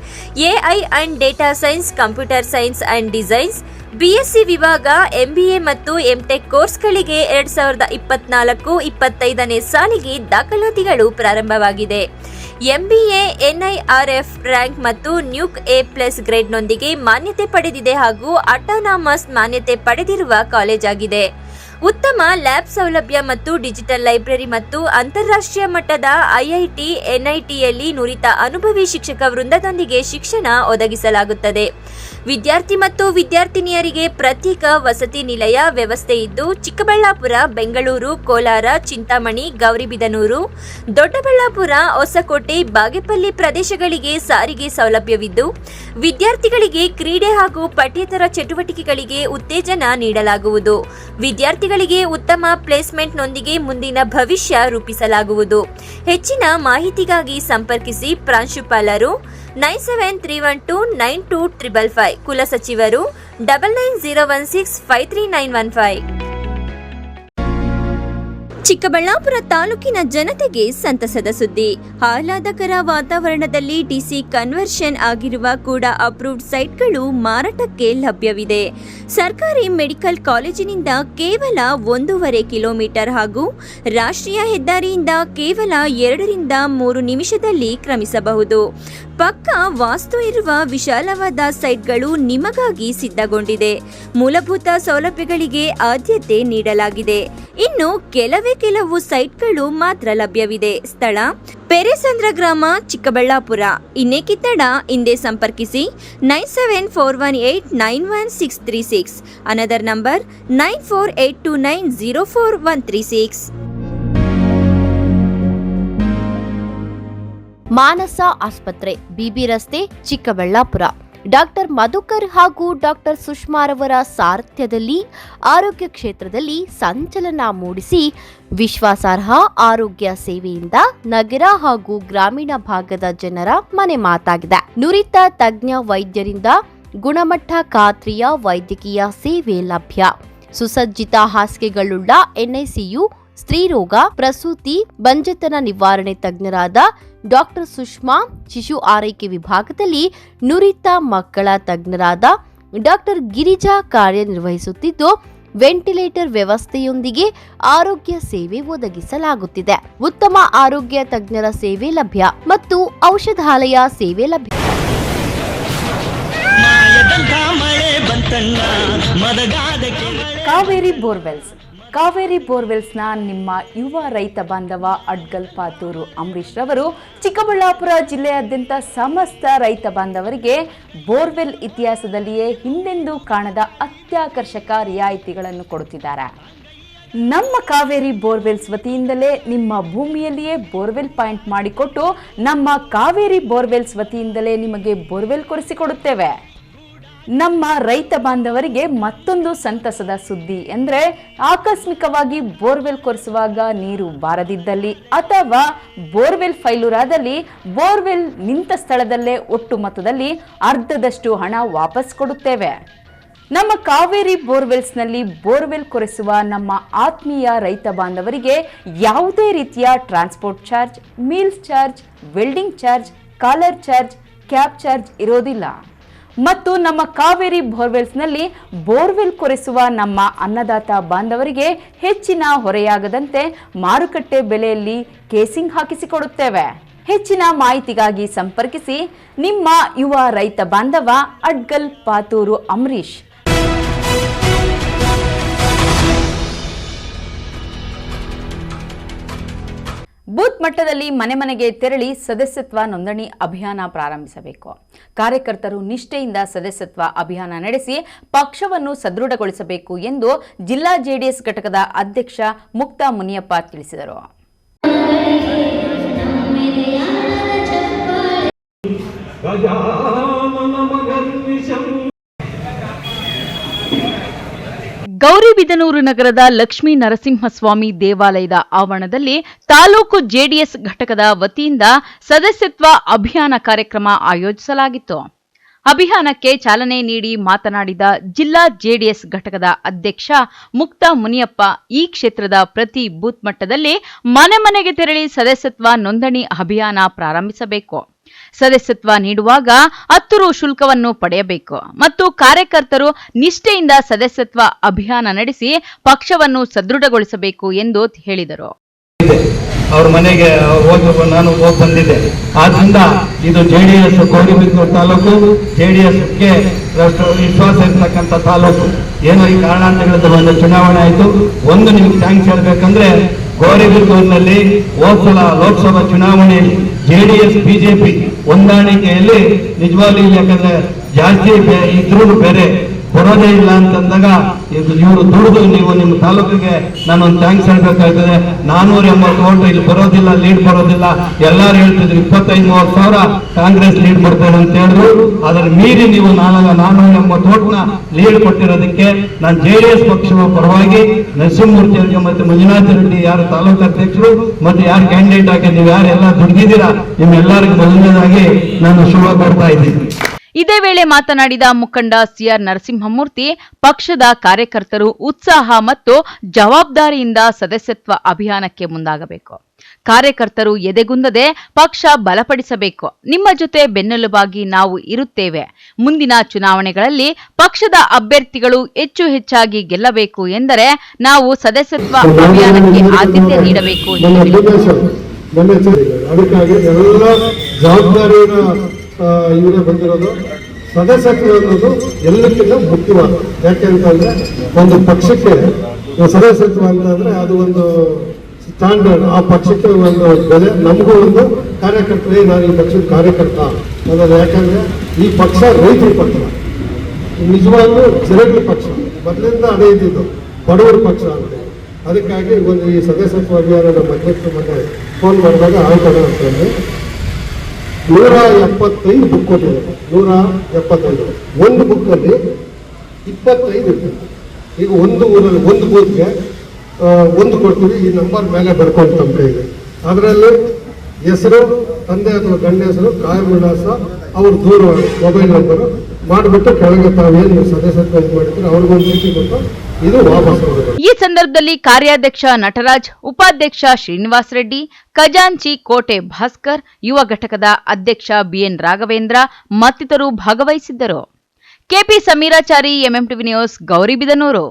AI and data science, computer science and designs. BSc ವಿಭಾಗ, ಎಂಬಿಎ ಮತ್ತು MTech ಕೋರ್ಸ್ಗಳಿಗೆ 2024-25ನೇ ಸಾಲಿಗೆ ದಾಖಲಾತಿಗಳು ಪ್ರಾರಂಭವಾಗಿದೆ. ಎಂಬಿಎ ಎನ್ಐಆರ್ಎಫ್ ರ್ಯಾಂಕ್ ಮತ್ತು ನ್ಯೂಕ್ A+ ಗ್ರೇಡ್ನೊಂದಿಗೆ ಮಾನ್ಯತೆ ಪಡೆದಿದೆ ಹಾಗೂ ಅಟಾನಮಸ್ ಮಾನ್ಯತೆ ಪಡೆದಿರುವ ಕಾಲೇಜ್ ಆಗಿದೆ. ಉತ್ತಮ ಲ್ಯಾಬ್ ಸೌಲಭ್ಯ ಮತ್ತು ಡಿಜಿಟಲ್ ಲೈಬ್ರರಿ ಮತ್ತು ಅಂತಾರಾಷ್ಟ್ರೀಯ ಮಟ್ಟದ ಐಐಟಿ, ಎನ್ಐಟಿಯಲ್ಲಿ ನುರಿತ ಅನುಭವಿ ಶಿಕ್ಷಕ ವೃಂದದೊಂದಿಗೆ ಶಿಕ್ಷಣ ಒದಗಿಸಲಾಗುತ್ತದೆ. ವಿದ್ಯಾರ್ಥಿ ಮತ್ತು ವಿದ್ಯಾರ್ಥಿನಿಯರಿಗೆ ಪ್ರತ್ಯೇಕ ವಸತಿ ನಿಲಯ ವ್ಯವಸ್ಥೆ ಇದ್ದು, ಚಿಕ್ಕಬಳ್ಳಾಪುರ, ಬೆಂಗಳೂರು, ಕೋಲಾರ, ಚಿಂತಾಮಣಿ, ಗೌರಿಬಿದನೂರು, ದೊಡ್ಡಬಳ್ಳಾಪುರ, ಹೊಸಕೋಟೆ, ಬಾಗೇಪಲ್ಲಿ ಪ್ರದೇಶಗಳಿಗೆ ಸಾರಿಗೆ ಸೌಲಭ್ಯವಿದ್ದು, ವಿದ್ಯಾರ್ಥಿಗಳಿಗೆ ಕ್ರೀಡೆ ಹಾಗೂ ಪಠ್ಯೇತರ ಚಟುವಟಿಕೆಗಳಿಗೆ ಉತ್ತೇಜನ ನೀಡಲಾಗುವುದು. ವಿದ್ಯಾರ್ಥಿಗಳಿಗೆ ಉತ್ತಮ ಪ್ಲೇಸ್ಮೆಂಟ್ನೊಂದಿಗೆ ಮುಂದಿನ ಭವಿಷ್ಯ ರೂಪಿಸಲಾಗುವುದು. ಹೆಚ್ಚಿನ ಮಾಹಿತಿಗಾಗಿ ಸಂಪರ್ಕಿಸಿ. ಪ್ರಾಂಶುಪಾಲರು 9731292555. ಕುಲಸಚಿವರು 9901653915. ಚಿಕ್ಕಬಳ್ಳಾಪುರ ತಾಲೂಕಿನ ಜನತೆಗೆ ಸಂತಸದ ಸುದ್ದಿ. ಆಹ್ಲಾದಕರ ವಾತಾವರಣದಲ್ಲಿ ಡಿಸಿ ಕನ್ವರ್ಷನ್ ಆಗಿರುವ ಕೂಡ ಅಪ್ರೂವ್ಡ್ ಸೈಟ್ಗಳು ಮಾರಾಟಕ್ಕೆ ಲಭ್ಯವಿದೆ. ಸರ್ಕಾರಿ ಮೆಡಿಕಲ್ ಕಾಲೇಜಿನಿಂದ ಕೇವಲ 1.5 ಕಿಲೋಮೀಟರ್ ಹಾಗೂ ರಾಷ್ಟ್ರೀಯ ಹೆದ್ದಾರಿಯಿಂದ ಕೇವಲ 2-3 ನಿಮಿಷದಲ್ಲಿ ಕ್ರಮಿಸಬಹುದು. ಪಕ್ಕ ವಾಸ್ತು ಇರುವ ವಿಶಾಲವಾದ ಸೈಟ್ಗಳು ನಿಮಗಾಗಿ ಸಿದ್ಧಗೊಂಡಿದೆ. ಮೂಲಭೂತ ಸೌಲಭ್ಯಗಳಿಗೆ ಆದ್ಯತೆ ನೀಡಲಾಗಿದೆ. ಇನ್ನು ಕೆಲವು ಸೈಟ್ಗಳು ಮಾತ್ರ ಲಭ್ಯವಿದೆ. ಸ್ಥಳ ಪೆರೇಸಂದ್ರ ಗ್ರಾಮ, ಚಿಕ್ಕಬಳ್ಳಾಪುರ. ಇನ್ನೇಕೆ ತಡ, ಹಿಂದೆ ಸಂಪರ್ಕಿಸಿ 9741891636. Another number 9482904136. ಮಾನಸ ಆಸ್ಪತ್ರೆ, ಬಿಬಿ ರಸ್ತೆ, ಚಿಕ್ಕಬಳ್ಳಾಪುರ. ಡಾಕ್ಟರ್ ಮಧುಕರ್ ಹಾಗೂ ಡಾಕ್ಟರ್ ಸುಷ್ಮಾರವರ ಸಾರಥ್ಯದಲ್ಲಿ ಆರೋಗ್ಯ ಕ್ಷೇತ್ರದಲ್ಲಿ ಸಂಚಲನ ಮೂಡಿಸಿ ವಿಶ್ವಾಸಾರ್ಹ ಆರೋಗ್ಯ ಸೇವೆಯಿಂದ ನಗರ ಹಾಗೂ ಗ್ರಾಮೀಣ ಭಾಗದ ಜನರ ಮನೆ ಮಾತಾಗಿದೆ. ನುರಿತ ತಜ್ಞ ವೈದ್ಯರಿಂದ ಗುಣಮಟ್ಟ ಖಾತ್ರಿಯ ವೈದ್ಯಕೀಯ ಸೇವೆ ಲಭ್ಯ. ಸುಸಜ್ಜಿತ ಹಾಸಿಗೆಗಳುಳ್ಳ ಎನ್ಐಸಿಯು, ಸ್ತ್ರೀರೋಗ, ಪ್ರಸೂತಿ, ಬಂಜೆತನ ನಿವಾರಣೆ ತಜ್ಞರಾದ ಡಾಕ್ಟರ್ ಸುಷ್ಮಾ, ಶಿಶು ಆರೈಕೆ ವಿಭಾಗದಲ್ಲಿ ನುರಿತ ಮಕ್ಕಳ ತಜ್ಞರಾದ ಡಾಕ್ಟರ್ ಗಿರಿಜಾ ಕಾರ್ಯನಿರ್ವಹಿಸುತ್ತಿದ್ದು, ವೆಂಟಿಲೇಟರ್ ವ್ಯವಸ್ಥೆಯೊಂದಿಗೆ ಆರೋಗ್ಯ ಸೇವೆ ಒದಗಿಸಲಾಗುತ್ತಿದೆ. ಉತ್ತಮ ಆರೋಗ್ಯ ತಜ್ಞರ ಸೇವೆ ಲಭ್ಯ ಮತ್ತು ಔಷಧಾಲಯ ಸೇವೆ ಲಭ್ಯ. ಕಾವೇರಿ ಬೋರ್ವೆಲ್ಸ್. ಕಾವೇರಿ ಬೋರ್ವೆಲ್ಸ್ನ ನಿಮ್ಮ ಯುವ ರೈತ ಬಾಂಧವ ಅಡ್ಗಲ್ ಪಾತೂರು ಅಂಬರೀಶ್ ರವರು ಚಿಕ್ಕಬಳ್ಳಾಪುರ ಜಿಲ್ಲೆಯಾದ್ಯಂತ ಸಮಸ್ತ ರೈತ ಬಾಂಧವರಿಗೆ ಬೋರ್ವೆಲ್ ಇತಿಹಾಸದಲ್ಲಿಯೇ ಹಿಂದೆಂದೂ ಕಾಣದ ಅತ್ಯಾಕರ್ಷಕ ರಿಯಾಯಿತಿಗಳನ್ನು ಕೊಡುತ್ತಿದ್ದಾರೆ. ನಮ್ಮ ಕಾವೇರಿ ಬೋರ್ವೆಲ್ಸ್ ವತಿಯಿಂದಲೇ ನಿಮ್ಮ ಭೂಮಿಯಲ್ಲಿಯೇ ಬೋರ್ವೆಲ್ ಪಾಯಿಂಟ್ ಮಾಡಿಕೊಟ್ಟು ನಮ್ಮ ಕಾವೇರಿ ಬೋರ್ವೆಲ್ಸ್ ವತಿಯಿಂದಲೇ ನಿಮಗೆ ಬೋರ್ವೆಲ್ ಕೊಡಿಸಿಕೊಡುತ್ತೇವೆ. ನಮ್ಮ ರೈತ ಬಾಂಧವರಿಗೆ ಮತ್ತೊಂದು ಸಂತಸದ ಸುದ್ದಿ ಅಂದರೆ ಆಕಸ್ಮಿಕವಾಗಿ ಬೋರ್ವೆಲ್ ಕೊರೆಸುವಾಗ ನೀರು ಬಾರದಿದ್ದಲ್ಲಿ ಅಥವಾ ಬೋರ್ವೆಲ್ ಫೈಲೂರಾದಲ್ಲಿ ಬೋರ್ವೆಲ್ ನಿಂತ ಸ್ಥಳದಲ್ಲೇ ಒಟ್ಟು ಮೊತ್ತದಲ್ಲಿ ಅರ್ಧದಷ್ಟು ಹಣ ವಾಪಸ್ ಕೊಡುತ್ತೇವೆ. ನಮ್ಮ ಕಾವೇರಿ ಬೋರ್ವೆಲ್ಸ್ನಲ್ಲಿ ಬೋರ್ವೆಲ್ ಕೊರೆಸುವ ನಮ್ಮ ಆತ್ಮೀಯ ರೈತ ಬಾಂಧವರಿಗೆ ಯಾವುದೇ ರೀತಿಯ transport charge, meals charge, welding charge, collar charge, cab charge ಇರೋದಿಲ್ಲ. ಮತ್ತು ನಮ್ಮ ಕಾವೇರಿ ಬೋರ್ವೆಲ್ಸ್ನಲ್ಲಿ ಬೋರ್ವೆಲ್ ಕೊರೆಸುವ ನಮ್ಮ ಅನ್ನದಾತ ಬಾಂಧವರಿಗೆ ಹೆಚ್ಚಿನ ಹೊರೆಯಾಗದಂತೆ ಮಾರುಕಟ್ಟೆ ಬೆಲೆಯಲ್ಲಿ ಕೇಸಿಂಗ್ ಹಾಕಿಸಿಕೊಡುತ್ತೇವೆ. ಹೆಚ್ಚಿನ ಮಾಹಿತಿಗಾಗಿ ಸಂಪರ್ಕಿಸಿ ನಿಮ್ಮ ಯುವ ರೈತ ಬಾಂಧವ ಅಡ್ಗಲ್ ಪಾತೂರು ಅಂಬರೀಶ್. ಬೂತ್ ಮಟ್ಟದಲ್ಲಿ ಮನೆ ಮನೆಗೆ ತೆರಳಿ ಸದಸ್ಯತ್ವ ನೋಂದಣಿ ಅಭಿಯಾನ ಪ್ರಾರಂಭಿಸಬೇಕು. ಕಾರ್ಯಕರ್ತರು ನಿಷ್ಠೆಯಿಂದ ಸದಸ್ಯತ್ವ ಅಭಿಯಾನ ನಡೆಸಿ ಪಕ್ಷವನ್ನು ಸದೃಢಗೊಳಿಸಬೇಕು ಎಂದು ಜಿಲ್ಲಾ ಜೆಡಿಎಸ್ ಘಟಕದ ಅಧ್ಯಕ್ಷ ಮುಕ್ತಾ ಮುನಿಯಪ್ಪ ತಿಳಿಸಿದರು. ಗೌರಿಬಿದನೂರು ನಗರದ ಲಕ್ಷ್ಮೀ ನರಸಿಂಹಸ್ವಾಮಿ ದೇವಾಲಯದ ಆವರಣದಲ್ಲಿ ತಾಲೂಕು ಜೆಡಿಎಸ್ ಘಟಕದ ವತಿಯಿಂದ ಸದಸ್ಯತ್ವ ಅಭಿಯಾನ ಕಾರ್ಯಕ್ರಮ ಆಯೋಜಿಸಲಾಗಿತ್ತು. ಅಭಿಯಾನಕ್ಕೆ ಚಾಲನೆ ನೀಡಿ ಮಾತನಾಡಿದ ಜಿಲ್ಲಾ ಜೆಡಿಎಸ್ ಘಟಕದ ಅಧ್ಯಕ್ಷ ಮುಕ್ತಾ ಮುನಿಯಪ್ಪ, ಈ ಕ್ಷೇತ್ರದ ಪ್ರತಿ ಬೂತ್ ಮಟ್ಟದಲ್ಲಿ ಮನೆ ಮನೆಗೆ ತೆರಳಿ ಸದಸ್ಯತ್ವ ನೋಂದಣಿ ಅಭಿಯಾನ ಪ್ರಾರಂಭಿಸಬೇಕು. ಸದಸ್ಯತ್ವ ನೀಡುವಾಗ 10 ರು ಶುಲ್ಕವನ್ನು ಪಡೆಯಬೇಕು ಮತ್ತು ಕಾರ್ಯಕರ್ತರು ನಿಷ್ಠೆಯಿಂದ ಸದಸ್ಯತ್ವ ಅಭಿಯಾನ ನಡೆಸಿ ಪಕ್ಷವನ್ನು ಸದೃಢಗೊಳಿಸಬೇಕು ಎಂದು ಹೇಳಿದರು. ಅವ್ರ ಮನೆಗೆ ನಾನು ಹೋಗಿ ಬಂದಿದ್ದೆ. ಆದ್ರಿಂದ ಇದು ಜೆಡಿಎಸ್ ಗೌರಿಬಿದನೂರು ತಾಲೂಕು, ಜೆಡಿಎಸ್ಗೆ ವಿಶ್ವಾಸ ಇರ್ತಕ್ಕಂಥ ತಾಲೂಕು. ಏನೋ ಈ ಕಾರಣಾಂತರಗಳಿಂದ ಒಂದು ಚುನಾವಣೆ ಆಯಿತು. ಒಂದು ನಿಮ್ಗೆ ಥ್ಯಾಂಕ್ಸ್ ಹೇಳ್ಬೇಕಂದ್ರೆ, ಗೌರಿಬಿದನೂರಿನಲ್ಲಿ ಹೋದ್ಸಲ ಲೋಕಸಭಾ ಚುನಾವಣೆಯಲ್ಲಿ ಜೆಡಿಎಸ್ ಬಿಜೆಪಿ ಹೊಂದಾಣಿಕೆಯಲ್ಲಿ ನಿಜವಾಗ್ಲೂ, ಯಾಕಂದ್ರೆ ಜಾಸ್ತಿ ಇದ್ರೂ ಬೇರೆ ಬರೋದೇ ಇಲ್ಲ ಅಂತಂದಾಗ ಇವರು ದುಡಿದು ನೀವು ನಿಮ್ಮ ತಾಲೂಕಿಗೆ ನಾನೊಂದು ಥ್ಯಾಂಕ್ಸ್ ಹೇಳ್ಬೇಕಾಗ್ತದೆ. 480 ಓಟು ಇಲ್ಲಿ ಬರೋದಿಲ್ಲ, ಲೀಡ್ ಬರೋದಿಲ್ಲ. ಎಲ್ಲರೂ ಹೇಳ್ತಿದ್ರು 25-30 ಸಾವಿರ ಕಾಂಗ್ರೆಸ್ ಲೀಡ್ ಕೊಡ್ತಾರೆ ಅಂತ ಹೇಳಿದ್ರು. ಅದರ ಮೀರಿ ನೀವು 480 ಓಟ್ನ ಲೀಡ್ ಕೊಟ್ಟಿರೋದಕ್ಕೆ ನಾನು ಜೆಡಿಎಸ್ ಪಕ್ಷದ ಪರವಾಗಿ ನರಸಿಂಹಮೂರ್ತಿ ಅವರಿಗೆ ಮತ್ತು ಮಂಜುನಾಥ ರೆಡ್ಡಿ ಯಾರು ತಾಲೂಕು ಅಧ್ಯಕ್ಷರು ಮತ್ತು ಯಾರು ಕ್ಯಾಂಡಿಡೇಟ್ ಆಗಿ ನೀವು ಯಾರೆಲ್ಲ ದುಡಿದಿದ್ದೀರಾ ನಿಮ್ಮೆಲ್ಲರಿಗೂ ಮೊದಲನೇದಾಗಿ ನಾನು ಶುಭ ಕೊಡ್ತಾ ಇದ್ದೀನಿ. ಇದೇ ವೇಳೆ ಮಾತನಾಡಿದ ಮುಖಂಡ ಸಿಆರ್ ನರಸಿಂಹಮೂರ್ತಿ, ಪಕ್ಷದ ಕಾರ್ಯಕರ್ತರು ಉತ್ಸಾಹ ಮತ್ತು ಜವಾಬ್ದಾರಿಯಿಂದ ಸದಸ್ಯತ್ವ ಅಭಿಯಾನಕ್ಕೆ ಮುಂದಾಗಬೇಕು. ಕಾರ್ಯಕರ್ತರು ಎದೆಗುಂದದೆ ಪಕ್ಷ ಬಲಪಡಿಸಬೇಕು. ನಿಮ್ಮ ಜೊತೆ ಬೆನ್ನೆಲುಬಾಗಿ ನಾವು ಇರುತ್ತೇವೆ. ಮುಂದಿನ ಚುನಾವಣೆಗಳಲ್ಲಿ ಪಕ್ಷದ ಅಭ್ಯರ್ಥಿಗಳು ಹೆಚ್ಚಾಗಿ ಗೆಲ್ಲಬೇಕು ಎಂದರೆ ನಾವು ಸದಸ್ಯತ್ವ ಅಭಿಯಾನಕ್ಕೆ ಆದ್ಯತೆ ನೀಡಬೇಕು ಎಂದು ಹೇಳಿದರು. ಇವರೇ ಬಂದಿರೋದು. ಸದಸ್ಯತ್ವ ಅನ್ನೋದು ಎಲ್ಲಕ್ಕಿಂತ ಮುಖ್ಯವಾದ. ಯಾಕೆಂತಂದ್ರೆ ಒಂದು ಪಕ್ಷಕ್ಕೆ ಸದಸ್ಯತ್ವ ಅಂತಂದ್ರೆ ಅದು ಒಂದು ಸ್ಟ್ಯಾಂಡರ್ಡ್. ಆ ಪಕ್ಷಕ್ಕೆ ಒಂದು ಬೆಲೆ. ನಮಗೂ ಒಂದು ಕಾರ್ಯಕರ್ತರೇ, ನಾನು ಈ ಪಕ್ಷದ ಕಾರ್ಯಕರ್ತ ಅನ್ನೋದು. ಯಾಕಂದ್ರೆ ಈ ಪಕ್ಷ ರೈತರ ಪಕ್ಷ, ನಿಜವಾಗ್ಲೂ ಜನಗಳ ಪಕ್ಷ, ಮೊದಲಿಂದ ಅದೇ ಇದ್ದಿದ್ದು ಬಡವರ ಪಕ್ಷ ಅಂತ. ಅದಕ್ಕಾಗಿ ಒಂದು ಈ ಸದಸ್ಯತ್ವ ಅಭಿಯಾನ ನಮ್ಮ ಅಧ್ಯಕ್ಷರ ಮನೆ ಫೋನ್ ಮಾಡಿದಾಗ ಆಯ್ತದ ಅಂತಂದ್ರೆ 175 ಬುಕ್ ಕೊಟ್ಟಿದ್ದಾರೆ. 175 ಒಂದು ಬುಕ್ಕಲ್ಲಿ 25 ಇರ್ತದೆ. ಈಗ ಒಂದು ಊರಲ್ಲಿ ಒಂದು ಬೂತ್ಗೆ ಒಂದು ಕೊಡ್ತೀವಿ. ಈ ನಂಬರ್ ಮೇಲೆ ಬರ್ಕೊಂಡು ತಮ್ಮ ಕೈಗೆ ಅದರಲ್ಲಿ ಹೆಸರು, ತಂದೆ ಅಥವಾ ಗಂಡ ಹೆಸರು, ಕಾಯ ವಿಳಾಸ, ಅವ್ರ ದೂರವಾಣಿ, ಮೊಬೈಲ್ ನಂಬರು ಮಾಡಿಬಿಟ್ಟು ಕೆಳಗೆ ತಾವೇನು ಸದಸ್ಯತ್ವ ಮಾಡಿದ್ರೆ ಅವ್ರಿಗೊಂದು ಚೀಟಿ ಕೊಟ್ಟು ಇದು ವಾಪಸ್ ಹೋಗುತ್ತೆ. ಈ ಸಂದರ್ಭದಲ್ಲಿ ಕಾರ್ಯಾಧ್ಯಕ್ಷ ನಟರಾಜ್, ಉಪಾಧ್ಯಕ್ಷ ಶ್ರೀನಿವಾಸ್ ರೆಡ್ಡಿ, ಖಜಾಂಚಿ ಕೋಟೆ ಭಾಸ್ಕರ್, ಯುವ ಘಟಕದ ಅಧ್ಯಕ್ಷ ಬಿಎನ್ ರಾಘವೇಂದ್ರ ಮತ್ತಿತರರು ಭಾಗವಹಿಸಿದ್ದರು. KP Sameerachari, MMTV news, Gauribidanur.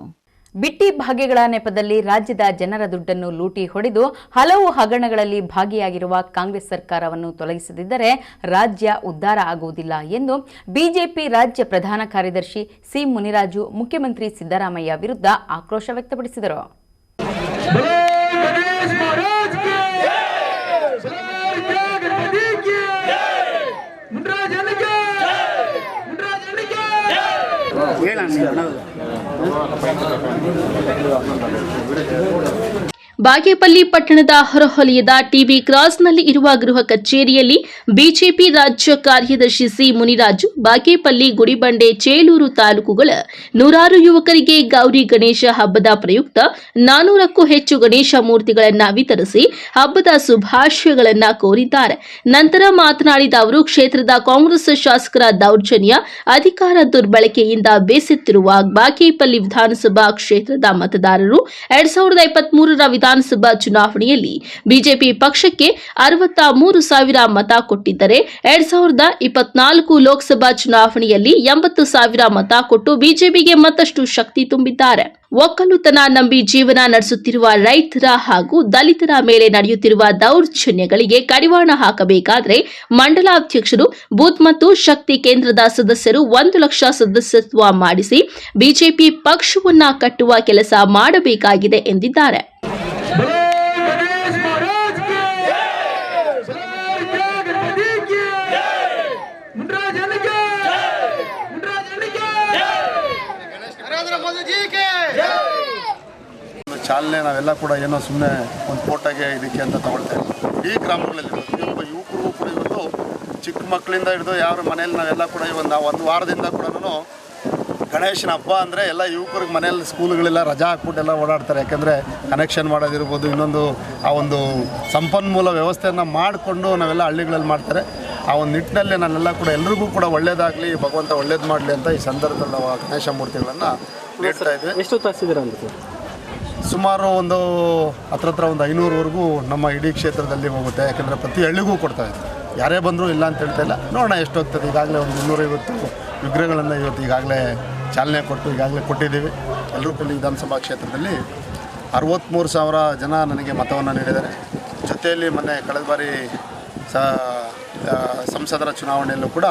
ಬಿಟ್ಟಿ ಭಾಗ್ಯಗಳ ನೆಪದಲ್ಲಿ ರಾಜ್ಯದ ಜನರ ದುಡ್ಡನ್ನು ಲೂಟಿ ಹೊಡೆದು ಹಲವು ಹಗರಣಗಳಲ್ಲಿ ಭಾಗಿಯಾಗಿರುವ ಕಾಂಗ್ರೆಸ್ ಸರ್ಕಾರವನ್ನು ತೊಲಗಿಸದಿದ್ದರೆ ರಾಜ್ಯ ಉದ್ಧಾರ ಆಗುವುದಿಲ್ಲ ಎಂದು ಬಿಜೆಪಿ ರಾಜ್ಯ ಪ್ರಧಾನ ಕಾರ್ಯದರ್ಶಿ ಸಿ ಮುನಿರಾಜು ಮುಖ್ಯಮಂತ್ರಿ ಸಿದ್ದರಾಮಯ್ಯ ವಿರುದ್ಧ ಆಕ್ರೋಶ ವ್ಯಕ್ತಪಡಿಸಿದರು. ಬಾಗೇಪಲ್ಲಿ ಪಟ್ಟಣದ ಹೊರವಲಯದ ಟಿಬಿ ಕ್ರಾಸ್ನಲ್ಲಿ ಇರುವ ಗೃಹ ಕಚೇರಿಯಲ್ಲಿ ಬಿಜೆಪಿ ರಾಜ್ಯ ಕಾರ್ಯದರ್ಶಿ ಸಿ ಮುನಿರಾಜು ಬಾಗೇಪಲ್ಲಿ ಗುಡಿಬಂಡೆ ಚೇಳೂರು ತಾಲೂಕುಗಳ ನೂರಾರು ಯುವಕರಿಗೆ ಗೌರಿ ಗಣೇಶ ಹಬ್ಬದ ಪ್ರಯುಕ್ತ 400ಕ್ಕೂ ಹೆಚ್ಚು ಗಣೇಶ ಮೂರ್ತಿಗಳನ್ನು ವಿತರಿಸಿ ಹಬ್ಬದ ಶುಭಾಶಯಗಳನ್ನು ಕೋರಿದ್ದಾರೆ. ನಂತರ ಮಾತನಾಡಿದ ಅವರು, ಕ್ಷೇತ್ರದ ಕಾಂಗ್ರೆಸ್ ಶಾಸಕರ ದೌರ್ಜನ್ಯ, ಅಧಿಕಾರ ದುರ್ಬಳಕೆಯಿಂದ ಬೇಸತ್ತಿರುವ ಬಾಗೇಪಲ್ಲಿ ವಿಧಾನಸಭಾ ಕ್ಷೇತ್ರದ ಮತದಾರರು 2023ರ ವಿಧಾನಸಭಾ ಚುನಾವಣೆಯಲ್ಲಿ ಬಿಜೆಪಿ ಪಕ್ಷಕ್ಕೆ 63,000 ಮತ ಕೊಟ್ಟಿದ್ದರೆ 2024 ಲೋಕಸಭಾ ಚುನಾವಣೆಯಲ್ಲಿ 80,000 ಮತ ಕೊಟ್ಟು ಬಿಜೆಪಿಗೆ ಮತ್ತಷ್ಟು ಶಕ್ತಿ ತುಂಬಿದ್ದಾರೆ. ಒಕ್ಕಲುತನ ನಂಬಿ ಜೀವನ ನಡೆಸುತ್ತಿರುವ ರೈತರ ಹಾಗೂ ದಲಿತರ ಮೇಲೆ ನಡೆಯುತ್ತಿರುವ ದೌರ್ಜನ್ಯಗಳಿಗೆ ಕಡಿವಾಣ ಹಾಕಬೇಕಾದರೆ ಮಂಡಲಾಧ್ಯಕ್ಷರು, ಬೂತ್ ಮತ್ತು ಶಕ್ತಿ ಕೇಂದ್ರದ ಸದಸ್ಯರು 1 ಲಕ್ಷ ಸದಸ್ಯತ್ವ ಮಾಡಿಸಿ ಬಿಜೆಪಿ ಪಕ್ಷವನ್ನ ಕಟ್ಟುವ ಕೆಲಸ ಮಾಡಬೇಕಾಗಿದೆ ಎಂದಿದ್ದಾರೆ. ಚಾಲನೆ ನಾವೆಲ್ಲ ಕೂಡ ಏನೋ ಸುಮ್ಮನೆ ಒಂದು ಫೋಟೋಗೆ ಇದಕ್ಕೆ ಅಂತ ತಗೊಳ್ತಾ ಇದ್ದೀವಿ. ಈ ಗ್ರಾಮಗಳಲ್ಲಿ ಪ್ರತಿಯೊಬ್ಬ ಯುವಕರು ಕೂಡ ಇವತ್ತು ಚಿಕ್ಕ ಮಕ್ಕಳಿಂದ ಹಿಡಿದು ಯಾರ ಮನೇಲಿ ನಾವೆಲ್ಲ ಕೂಡ ಒಂದು ವಾರದಿಂದ ಕೂಡ ಗಣೇಶನ ಹಬ್ಬ ಅಂದರೆ ಎಲ್ಲ ಯುವಕರಿಗೆ ಮನೇಲಿ ಸ್ಕೂಲ್ಗಳೆಲ್ಲ ರಜಾ ಹಾಕ್ಬಿಟ್ಟೆಲ್ಲ ಓಡಾಡ್ತಾರೆ. ಯಾಕೆಂದರೆ ಕನೆಕ್ಷನ್ ಮಾಡೋದಿರ್ಬೋದು, ಇನ್ನೊಂದು ಆ ಒಂದು ಸಂಪನ್ಮೂಲ ವ್ಯವಸ್ಥೆಯನ್ನು ಮಾಡಿಕೊಂಡು ನಾವೆಲ್ಲ ಹಳ್ಳಿಗಳಲ್ಲಿ ಮಾಡ್ತಾರೆ. ಆ ಒಂದು ನಿಟ್ಟಿನಲ್ಲಿ ನಾನೆಲ್ಲ ಕೂಡ ಎಲ್ರಿಗೂ ಕೂಡ ಒಳ್ಳೇದಾಗಲಿ, ಭಗವಂತ ಒಳ್ಳೇದು ಮಾಡಲಿ ಅಂತ ಈ ಸಂದರ್ಭದಲ್ಲಿ ನಾವು ಗಣೇಶ ಮೂರ್ತಿಗಳನ್ನು ನೀಡ್ತಾ ಇದ್ವಿ. ಎಷ್ಟು ತರಿಸಿದ್ದೀರ ಅಂತ? ಸುಮಾರು ಒಂದು ಹತ್ರ 500ವರೆಗೂ ನಮ್ಮ ಇಡೀ ಕ್ಷೇತ್ರದಲ್ಲಿ ಹೋಗುತ್ತೆ. ಯಾಕೆಂದರೆ ಪ್ರತಿ ಹಳ್ಳಿಗೂ ಕೊಡ್ತಾ ಇದ್ವಿ. ಯಾರೇ ಬಂದರೂ ಇಲ್ಲ ಅಂತ ಹೇಳ್ತಾ ಇಲ್ಲ, ನೋಡೋಣ ಎಷ್ಟು ಹೋಗ್ತದೆ. ಈಗಾಗಲೇ ಒಂದು 250 ವಿಗ್ರಹಗಳನ್ನು ಇವತ್ತು ಈಗಾಗಲೇ ಚಾಲನೆ ಕೊಟ್ಟಿದ್ದೀವಿ. ಯಲಬುರ್ಗಾ ವಿಧಾನಸಭಾ ಕ್ಷೇತ್ರದಲ್ಲಿ 63,000 ಜನ ನನಗೆ ಮತವನ್ನು ನೀಡಿದ್ದಾರೆ. ಜೊತೆಯಲ್ಲಿ ಮೊನ್ನೆ ಕಳೆದ ಬಾರಿ ಸಂಸದರ ಚುನಾವಣೆಯಲ್ಲೂ ಕೂಡ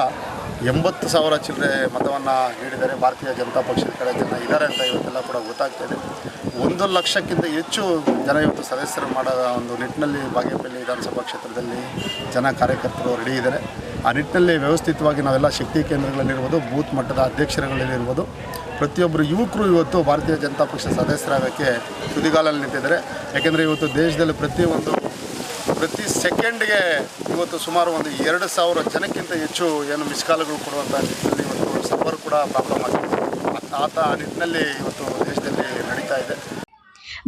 80,000 ಚಿಲ್ಲರೆ ಮತವನ್ನು ನೀಡಿದ್ದಾರೆ. ಭಾರತೀಯ ಜನತಾ ಪಕ್ಷದ ಕಡೆ ಜನ ಇದ್ದಾರೆ ಅಂತ ಇವತ್ತೆಲ್ಲ ಕೂಡ ಗೊತ್ತಾಗ್ತಾ ಇದೆ. 1 ಲಕ್ಷಕ್ಕಿಂತ ಹೆಚ್ಚು ಜನ ಇವತ್ತು ಸದಸ್ಯರು ಮಾಡೋ ಒಂದು ನಿಟ್ಟಿನಲ್ಲಿ ಬಾಗೇಪಲ್ಲಿ ವಿಧಾನಸಭಾ ಕ್ಷೇತ್ರದಲ್ಲಿ ಜನ ಕಾರ್ಯಕರ್ತರು ರೆಡಿ ಇದ್ದಾರೆ. ಆ ನಿಟ್ಟಿನಲ್ಲಿ ವ್ಯವಸ್ಥಿತವಾಗಿ ನಾವೆಲ್ಲ ಶಕ್ತಿ ಕೇಂದ್ರಗಳಲ್ಲಿರ್ಬೋದು, ಬೂತ್ ಮಟ್ಟದ ಅಧ್ಯಕ್ಷರುಗಳಲ್ಲಿರ್ಬೋದು, ಪ್ರತಿಯೊಬ್ಬರು ಯುವಕರು ಇವತ್ತು ಭಾರತೀಯ ಜನತಾ ಪಕ್ಷ ಸದಸ್ಯರಾಗೋಕ್ಕೆ ತುದಿಗಾಲಲ್ಲಿ ನಿಂತಿದ್ದಾರೆ. ಯಾಕೆಂದರೆ ಇವತ್ತು ದೇಶದಲ್ಲಿ ಪ್ರತಿ ಸೆಕೆಂಡ್ಗೆ ಇವತ್ತು ಸುಮಾರು ಒಂದು 2,000 ಜನಕ್ಕಿಂತ ಹೆಚ್ಚು ಏನು ಮಿಸ್ ಕಾಲ್ಗಳು ಕೊಡುವಂಥ ನಿಟ್ಟಿನಲ್ಲಿ ಇವತ್ತು ಸರ್ವರ್ ಕೂಡ ಪ್ರಾಬ್ಲಮ್ ಆಗಿದೆ. ಆ ನಿಟ್ಟಿನಲ್ಲಿ ಇವತ್ತು ದೇಶದಲ್ಲಿ ನಡೀತಾ ಇದೆ.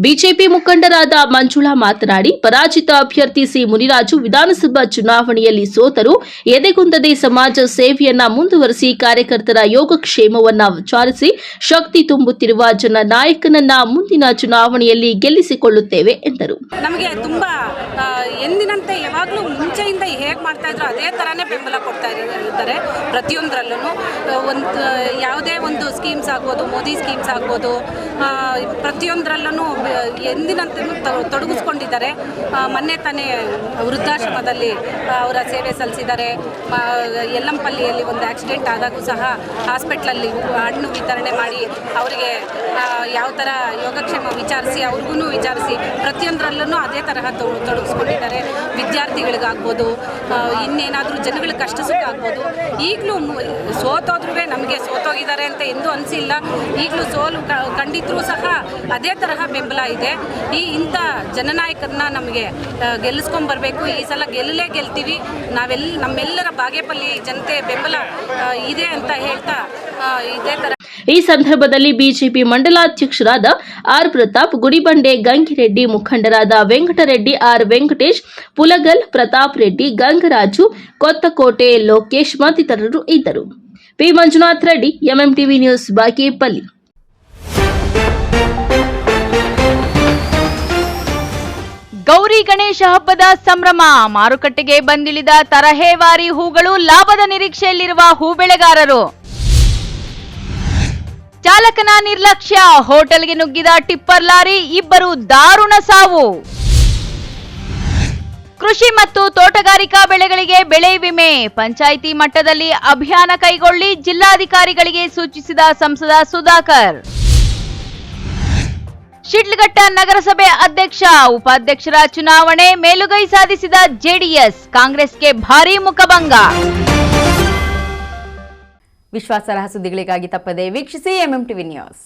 ಬಿಜೆಪಿ ಮುಖಂಡರಾದ ಮಂಜುಳಾ ಮಾತನಾಡಿ, ಪರಾಜಿತ ಅಭ್ಯರ್ಥಿ ಸಿ ಮುನಿರಾಜು ವಿಧಾನಸಭಾ ಚುನಾವಣೆಯಲ್ಲಿ ಸೋತರು, ಎದೆಗುಂದದೆ ಸಮಾಜ ಸೇವೆಯನ್ನ ಮುಂದುವರೆಸಿ ಕಾರ್ಯಕರ್ತರ ಯೋಗಕ್ಷೇಮವನ್ನ ವಿಚಾರಿಸಿ ಶಕ್ತಿ ತುಂಬುತ್ತಿರುವ ಜನನಾಯಕನನ್ನ ಮುಂದಿನ ಚುನಾವಣೆಯಲ್ಲಿ ಗೆಲ್ಲಿಸಿಕೊಳ್ಳುತ್ತೇವೆ ಎಂದರು. ನಮಗೆ ತುಂಬಾ ಎಂದಿನಂತೆ ಯಾವಾಗಲೂ ಮುಂಚೆಯಿಂದ ಹೇಗೆ ಮಾಡ್ತಾ ಇದ್ರು ಅದೇ ಥರನೇ ಬೆಂಬಲ ಕೊಡ್ತಾ ಇದ್ದಾರೆ. ಪ್ರತಿಯೊಂದರಲ್ಲೂ ಯಾವುದೇ ಒಂದು ಸ್ಕೀಮ್ಸ್ ಆಗ್ಬೋದು, ಮೋದಿ ಸ್ಕೀಮ್ಸ್ ಆಗ್ಬೋದು, ಪ್ರತಿಯೊಂದರಲ್ಲೂ ಎಂದಿನಂತೆ ತೊಡಗಿಸ್ಕೊಂಡಿದ್ದಾರೆ. ಮೊನ್ನೆ ತಾನೇ ವೃದ್ಧಾಶ್ರಮದಲ್ಲಿ ಅವರ ಸೇವೆ ಸಲ್ಲಿಸಿದ್ದಾರೆ. ಯಲ್ಲಂಪಲ್ಲಿಯಲ್ಲಿ ಒಂದು ಆಕ್ಸಿಡೆಂಟ್ ಆದಾಗೂ ಸಹ ಹಾಸ್ಪಿಟ್ಲಲ್ಲಿ ಹಣ್ಣು ವಿತರಣೆ ಮಾಡಿ ಅವರಿಗೆ ಯಾವ ಥರ ಯೋಗಕ್ಷೇಮ ವಿಚಾರಿಸಿ ಅವ್ರಿಗೂ ವಿಚಾರಿಸಿ ಪ್ರತಿಯೊಂದರಲ್ಲೂ ಅದೇ ತರಹ ತೊಡಗಿಸ್ಕೊಂಡಿದ್ದಾರೆ. ವಿದ್ಯಾರ್ಥಿಗಳಿಗಾಗ್ಬೋದು, ಇನ್ನೇನಾದರೂ ಜನಗಳ ಕಷ್ಟ ಸುಖ ಆಗ್ಬೋದು. ಈಗಲೂ ಸೋತೋದ್ರೂ ನಮಗೆ ಸೋತೋಗಿದ್ದಾರೆ ಅಂತ ಎಂದೂ ಅನಿಸಿಲ್ಲ. ಈಗಲೂ ಸೋಲು ಕಂಡಿದ್ರೂ ಸಹ ಅದೇ ತರಹ ಬೆಂಬಲ ಇದೆ. ಇಂಥ ಜನನಾಯಕರನ್ನ ನಮಗೆ ಗೆಲ್ಲಿಸ್ಕೊಂಡ್ಬರ್ಬೇಕು. ಈ ಸಲ ಗೆಲ್ತೀವಿ. ನಮ್ಮೆಲ್ಲರ ಬಾಗೇಪಲ್ಲಿ ಜನತೆ ಬೆಂಬಲ ಇದೆ ಅಂತ ಹೇಳ್ತಾ ಇದೇ ತರ. ಈ ಸಂದರ್ಭದಲ್ಲಿ ಬಿಜೆಪಿ ಮಂಡಲಾಧ್ಯಕ್ಷರಾದ ಆರ್ ಪ್ರತಾಪ್, ಗುಡಿಬಂಡೆ ಗಂಗಿರೆಡ್ಡಿ, ಮುಖಂಡರಾದ ವೆಂಕಟರೆಡ್ಡಿ, ಆರ್ ವೆಂಕಟೇಶ್, ಪುಲಗಲ್ ಪ್ರತಾಪ್ ರೆಡ್ಡಿ, ಗಂಗರಾಜು, ಕೊತ್ತಕೋಟೆ ಲೋಕೇಶ್ ಮತ್ತಿತರರು ಇದ್ದರು. P Manjunath Reddy, MMTV news, Bagepalli. Gauri Ganesha ಹಬ್ಬದ ಸಂಭ್ರಮ. ಮಾರುಕಟ್ಟೆಗೆ ಬಂದಿಳಿದ ತರಹೇವಾರಿ ಹೂಗಳು, ಲಾಭದ ನಿರೀಕ್ಷೆಯಲ್ಲಿರುವ ಹೂ ಬೆಳೆಗಾರರು. ಚಾಲಕನ ನಿರ್ಲಕ್ಷ್ಯ, ಹೋಟೆಲ್ಗೆ ನುಗ್ಗಿದ ಟಿಪ್ಪರ್ ಲಾರಿ, 2 ದಾರುಣ ಸಾವು. ಕೃಷಿ ಮತ್ತು ತೋಟಗಾರಿಕಾ ಬೆಳೆಗಳಿಗೆ ಬೆಳೆ ವಿಮೆ, ಪಂಚಾಯಿತಿ ಮಟ್ಟದಲ್ಲಿ ಅಭಿಯಾನ ಕೈಗೊಳ್ಳಿ ಜಿಲ್ಲಾಧಿಕಾರಿಗಳಿಗೆ ಸೂಚಿಸಿದ ಸಂಸದ ಸುಧಾಕರ್. ಶಿಡ್ಲಘಟ್ಟ ನಗರಸಭೆ ಅಧ್ಯಕ್ಷ, ಉಪಾಧ್ಯಕ್ಷರ ಚುನಾವಣೆ ಮೇಲುಗೈ ಸಾಧಿಸಿದ ಜೆಡಿಎಸ್, ಕಾಂಗ್ರೆಸ್ಗೆ ಭಾರೀ ಮುಖಭಂಗ. ವಿಶ್ವಾಸಾರ್ಹ ಸುದ್ದಿಗಳಿಗಾಗಿ ತಪ್ಪದೆ ವೀಕ್ಷಿಸಿ ಎಂಎಂಟಿವಿ ನ್ಯೂಸ್.